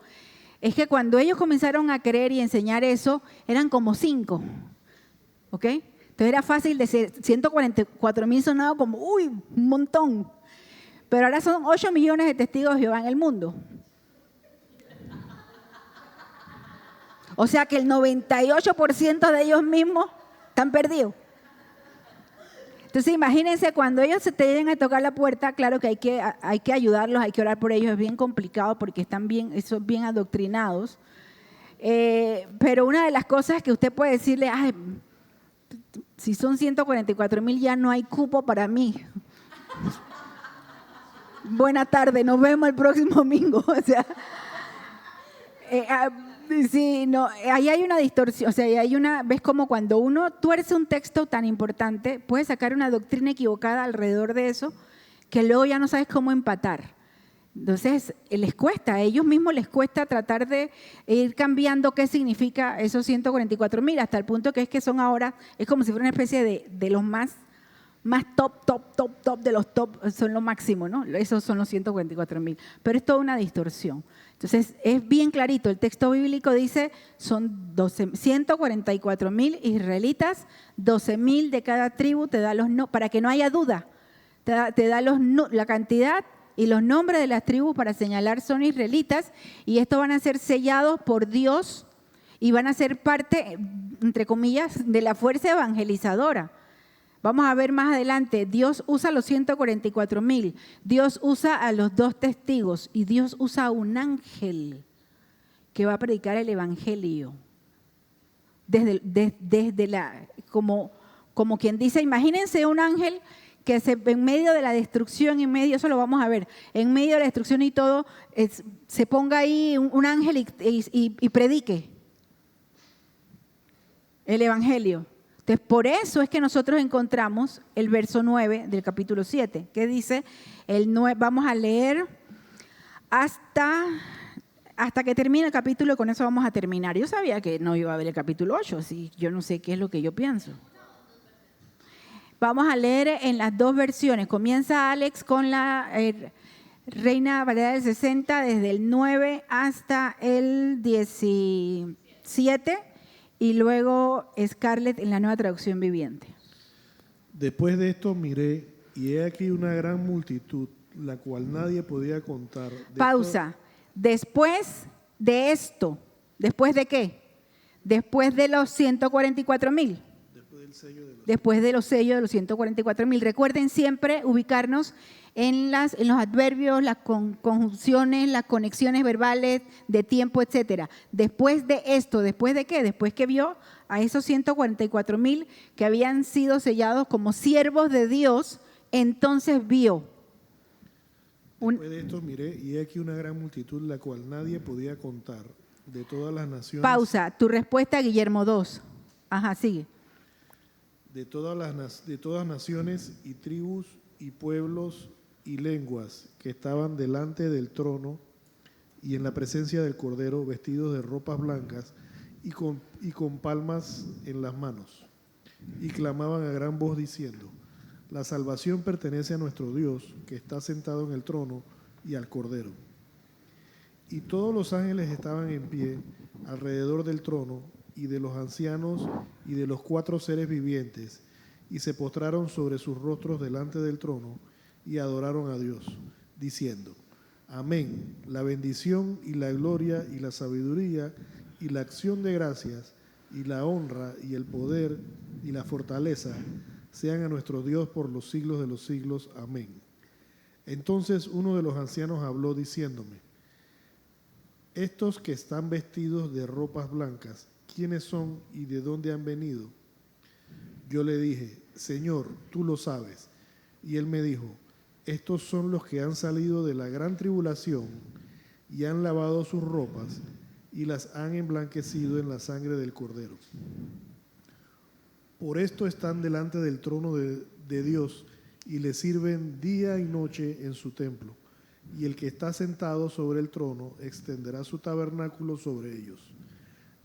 es que cuando ellos comenzaron a creer y enseñar eso, eran como 5, ¿ok? Entonces era fácil decir, 144,000 sonaba como, uy, un montón. Pero ahora son 8 millones de testigos de Jehová en el mundo. O sea que el 98% de ellos mismos están perdidos. Entonces imagínense cuando ellos se te lleguen a tocar la puerta, claro que hay que ayudarlos, hay que orar por ellos, es bien complicado porque están bien adoctrinados. Pero una de las cosas que usted puede decirle, ay, si son 144,000 ya no hay cupo para mí. Buena tarde, nos vemos el próximo domingo. O sea, sí, no, ahí hay una distorsión, o sea, ves como cuando uno tuerce un texto tan importante, puede sacar una doctrina equivocada alrededor de eso, que luego ya no sabes cómo empatar. Entonces, les cuesta, a ellos mismos les cuesta tratar de ir cambiando qué significa esos 144,000, hasta el punto que son ahora, es como si fuera una especie de los más top de los top, son lo máximo, ¿no? Esos son los 144,000, pero es toda una distorsión. Entonces, es bien clarito, el texto bíblico dice, son 144,000 israelitas, 12,000 de cada tribu, te da para que no haya duda, te da la cantidad y los nombres de las tribus para señalar son israelitas, y estos van a ser sellados por Dios y van a ser parte, entre comillas, de la fuerza evangelizadora. Vamos a ver más adelante, Dios usa a los 144,000, Dios usa a los 2 testigos y Dios usa a un ángel que va a predicar el evangelio. Como quien dice, imagínense un ángel que en medio de la destrucción, eso lo vamos a ver, en medio de la destrucción y todo, se ponga ahí un ángel y predique el evangelio. Entonces, por eso es que nosotros encontramos el verso 9 del capítulo 7, que dice, vamos a leer hasta que termine el capítulo, y con eso vamos a terminar. Yo sabía que no iba a haber el capítulo 8, así yo no sé qué es lo que yo pienso. Vamos a leer en las 2 versiones. Comienza Alex con la Reina Valera del 60, desde el 9 hasta el 17, y luego Scarlett en la Nueva Traducción Viviente. Después de esto miré, y he aquí una gran multitud, la cual nadie podía contar. Pausa. Después de esto, ¿después de qué? Después de los 144,000. Después de los sellos de los 144,000. Recuerden siempre ubicarnos en los adverbios, las conjunciones, las conexiones verbales de tiempo, etcétera. Después de esto, ¿después de qué? Después que vio a esos 144,000 que habían sido sellados como siervos de Dios, entonces vio. Después de esto miré, y he aquí una gran multitud, la cual nadie podía contar, de todas las naciones. Pausa. Tu respuesta, Guillermo 2. Ajá, sigue. De todas naciones y tribus y pueblos y lenguas que estaban delante del trono y en la presencia del Cordero, vestidos de ropas blancas y con palmas en las manos. Y clamaban a gran voz diciendo, la salvación pertenece a nuestro Dios, que está sentado en el trono, y al Cordero. Y todos los ángeles estaban en pie alrededor del trono y de los ancianos y de los 4 seres vivientes, y se postraron sobre sus rostros delante del trono y adoraron a Dios, diciendo: Amén, la bendición y la gloria y la sabiduría y la acción de gracias y la honra y el poder y la fortaleza sean a nuestro Dios por los siglos de los siglos. Amén. Entonces uno de los ancianos habló diciéndome: estos que están vestidos de ropas blancas, ¿quiénes son y de dónde han venido? Yo le dije: Señor, tú lo sabes. Y él me dijo: estos son los que han salido de la gran tribulación y han lavado sus ropas y las han emblanquecido en la sangre del Cordero. Por esto están delante del trono de Dios y le sirven día y noche en su templo. Y el que está sentado sobre el trono extenderá su tabernáculo sobre ellos.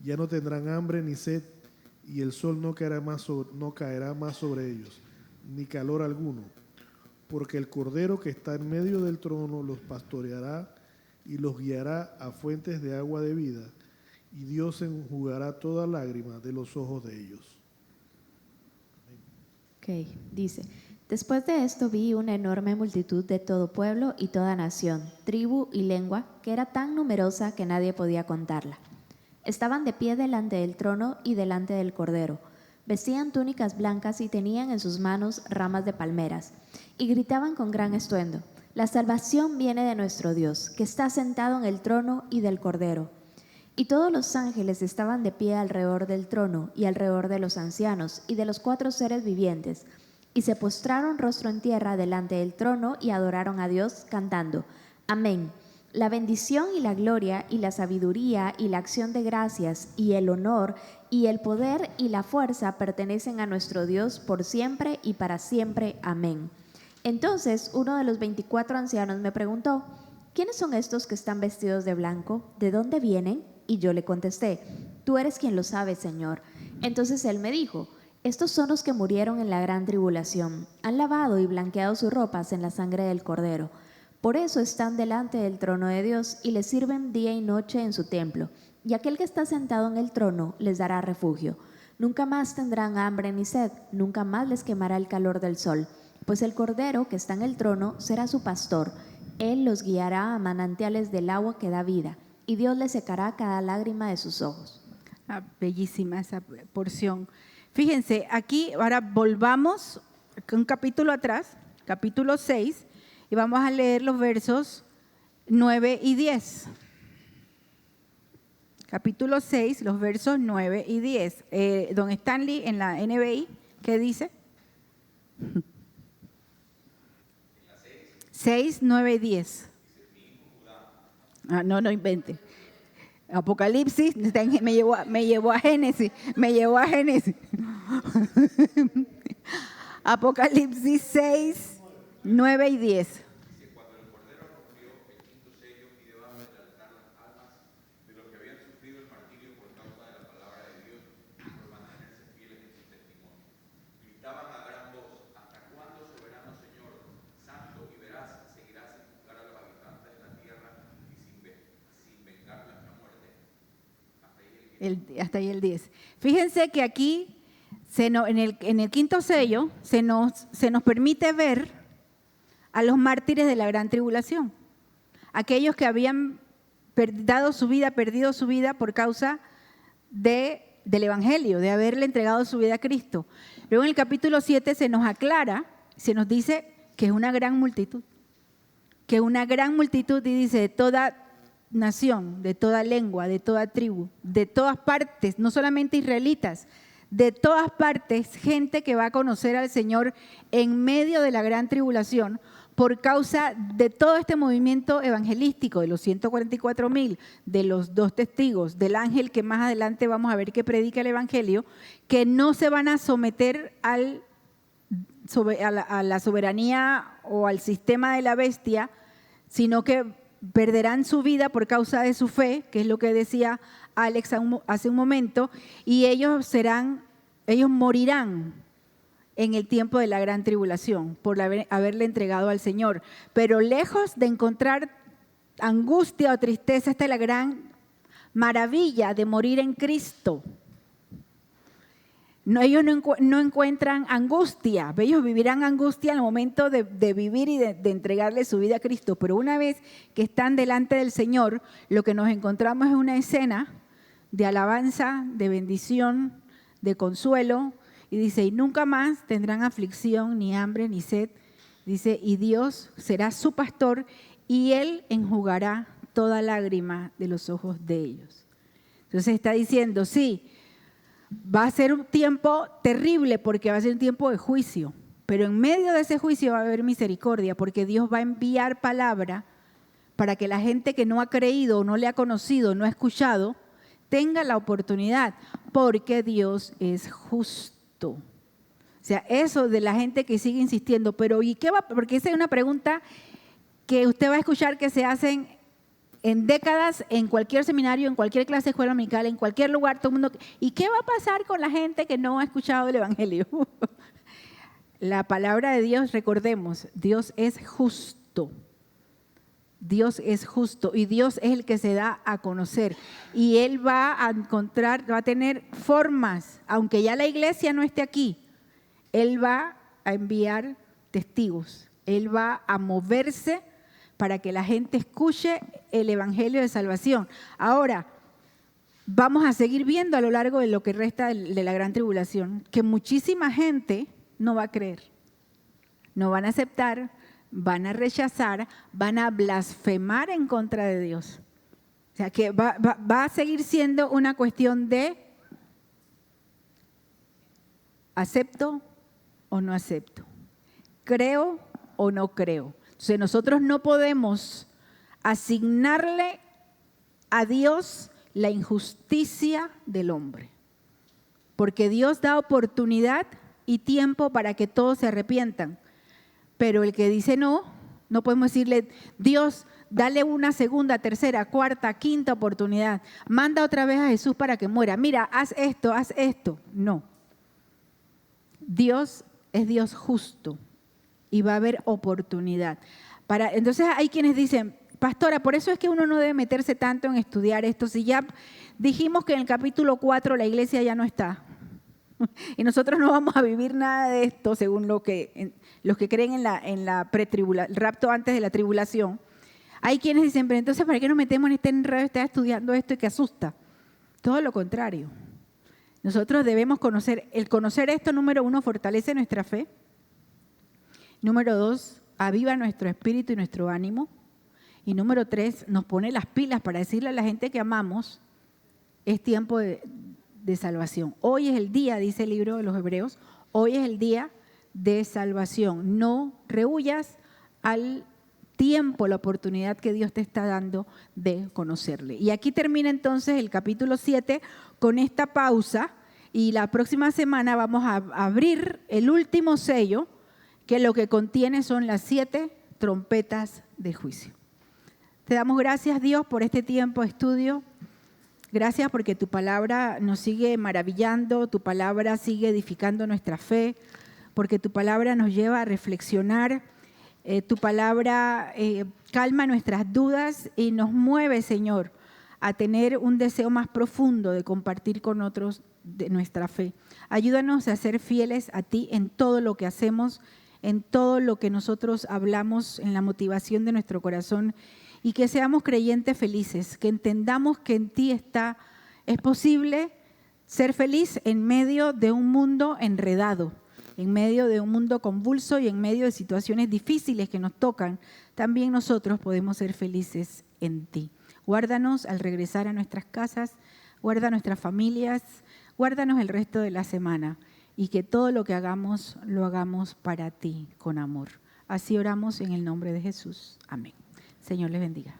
Ya no tendrán hambre ni sed, y el sol no caerá más sobre ellos, ni calor alguno, porque el Cordero que está en medio del trono los pastoreará y los guiará a fuentes de agua de vida, y Dios enjugará toda lágrima de los ojos de ellos. Ok, dice: después de esto vi una enorme multitud de todo pueblo y toda nación, tribu y lengua, que era tan numerosa que nadie podía contarla. Estaban de pie delante del trono y delante del Cordero. Vestían túnicas blancas y tenían en sus manos ramas de palmeras. Y gritaban con gran estruendo: la salvación viene de nuestro Dios, que está sentado en el trono y del Cordero. Y todos los ángeles estaban de pie alrededor del trono y alrededor de los ancianos y de los 4 seres vivientes. Y se postraron rostro en tierra delante del trono y adoraron a Dios, cantando: Amén. La bendición y la gloria y la sabiduría y la acción de gracias y el honor y el poder y la fuerza pertenecen a nuestro Dios por siempre y para siempre. Amén. Entonces uno de los 24 ancianos me preguntó: ¿quiénes son estos que están vestidos de blanco? ¿De dónde vienen? Y yo le contesté: tú eres quien lo sabe, Señor. Entonces él me dijo: estos son los que murieron en la gran tribulación. Han lavado y blanqueado sus ropas en la sangre del Cordero. Por eso están delante del trono de Dios y le sirven día y noche en su templo. Y aquel que está sentado en el trono les dará refugio. Nunca más tendrán hambre ni sed, nunca más les quemará el calor del sol. Pues el Cordero que está en el trono será su pastor. Él los guiará a manantiales del agua que da vida, y Dios les secará cada lágrima de sus ojos. Bellísima esa porción. Fíjense, aquí ahora volvamos un capítulo atrás, capítulo 6, y vamos a leer los versos 9 y 10. Capítulo 6, los versos 9 y 10. Don Stanley, en la NBI, ¿qué dice? 6, 9 y 10. No invente. Apocalipsis me llevó a Génesis. Apocalipsis 6, 9 y 10. Cuando el Cordero rompió el quinto sello, pidió a adelantar las almas de los que habían sufrido el martirio por causa de la palabra de Dios y por mantenerse fieles en su testimonio. Gritaban a gran voz: ¿hasta cuándo, soberano Señor, santo y veraz, seguirás sin juzgar a los habitantes de la tierra y sin vengar nuestra muerte? Hasta ahí el 10. Fíjense que aquí, en el quinto sello, se nos permite ver a los mártires de la gran tribulación, aquellos que habían perdido su vida por causa del Evangelio, de haberle entregado su vida a Cristo. Luego en el capítulo 7 se nos aclara, se nos dice que es una gran multitud, y dice de toda nación, de toda lengua, de toda tribu, de todas partes, no solamente israelitas, de todas partes, gente que va a conocer al Señor en medio de la gran tribulación por causa de todo este movimiento evangelístico, de los 144,000, de los 2 testigos, del ángel que más adelante vamos a ver que predica el Evangelio, que no se van a someter a la soberanía o al sistema de la bestia, sino que perderán su vida por causa de su fe, que es lo que decía Alex hace un momento, y ellos morirán en el tiempo de la gran tribulación por haberle entregado al Señor. Pero lejos de encontrar angustia o tristeza, esta es la gran maravilla de morir en Cristo, Ellos no encuentran angustia, ellos vivirán angustia en el momento de vivir y de entregarle su vida a Cristo, pero una vez que están delante del Señor, lo que nos encontramos es una escena de alabanza, de bendición, de consuelo, y dice, y nunca más tendrán aflicción, ni hambre, ni sed, dice, y Dios será su pastor, y Él enjugará toda lágrima de los ojos de ellos. Entonces está diciendo, sí, va a ser un tiempo terrible porque va a ser un tiempo de juicio, pero en medio de ese juicio va a haber misericordia porque Dios va a enviar palabra para que la gente que no ha creído, no le ha conocido, no ha escuchado, tenga la oportunidad, porque Dios es justo. O sea, eso de la gente que sigue insistiendo, pero ¿y qué va? Porque esa es una pregunta que usted va a escuchar que se hacen en décadas, en cualquier seminario, en cualquier clase de escuela dominical, en cualquier lugar, todo el mundo. ¿Y qué va a pasar con la gente que no ha escuchado el Evangelio? La palabra de Dios, recordemos, Dios es justo. Dios es justo y Dios es el que se da a conocer. Y Él va a encontrar, va a tener formas, aunque ya la iglesia no esté aquí, Él va a enviar testigos. Él va a moverse para que la gente escuche el Evangelio de salvación. Ahora, vamos a seguir viendo a lo largo de lo que resta de la gran tribulación que muchísima gente no va a creer, no van a aceptar, van a rechazar, van a blasfemar en contra de Dios. O sea que va a seguir siendo una cuestión de acepto o no acepto, creo o no creo. Entonces nosotros no podemos asignarle a Dios la injusticia del hombre, porque Dios da oportunidad y tiempo para que todos se arrepientan, pero el que dice no podemos decirle, Dios, dale una segunda, tercera, cuarta, quinta oportunidad, manda otra vez a Jesús para que muera, mira, haz esto. No, Dios es Dios justo y va a haber oportunidad. Entonces hay quienes dicen, pastora, por eso es que uno no debe meterse tanto en estudiar esto, si ya dijimos que en el capítulo 4 la iglesia ya no está. Y nosotros no vamos a vivir nada de esto, según los que creen en la pretribulación, el rapto antes de la tribulación. Hay quienes dicen, pero entonces, ¿para qué nos metemos en este enredo, estar estudiando esto y que asusta? Todo lo contrario. Nosotros debemos conocer. El conocer esto, número 1, fortalece nuestra fe. Número 2, aviva nuestro espíritu y nuestro ánimo. Y número 3, nos pone las pilas para decirle a la gente que amamos, es tiempo de salvación. Hoy es el día, dice el libro de los Hebreos, hoy es el día de salvación. No rehuyas al tiempo, la oportunidad que Dios te está dando de conocerle. Y aquí termina entonces el capítulo 7 con esta pausa y la próxima semana vamos a abrir el último sello, que lo que contiene son las 7 trompetas de juicio. Te damos gracias, Dios, por este tiempo de estudio. Gracias porque tu palabra nos sigue maravillando, tu palabra sigue edificando nuestra fe, porque tu palabra nos lleva a reflexionar, tu palabra calma nuestras dudas y nos mueve, Señor, a tener un deseo más profundo de compartir con otros de nuestra fe. Ayúdanos a ser fieles a ti en todo lo que hacemos, en todo lo que nosotros hablamos, en la motivación de nuestro corazón, y que seamos creyentes felices, que entendamos que en ti es posible ser feliz en medio de un mundo enredado, en medio de un mundo convulso y en medio de situaciones difíciles que nos tocan. También nosotros podemos ser felices en ti. Guárdanos al regresar a nuestras casas, guarda nuestras familias, guárdanos el resto de la semana y que todo lo que hagamos, lo hagamos para ti, con amor. Así oramos en el nombre de Jesús. Amén. Señor les bendiga.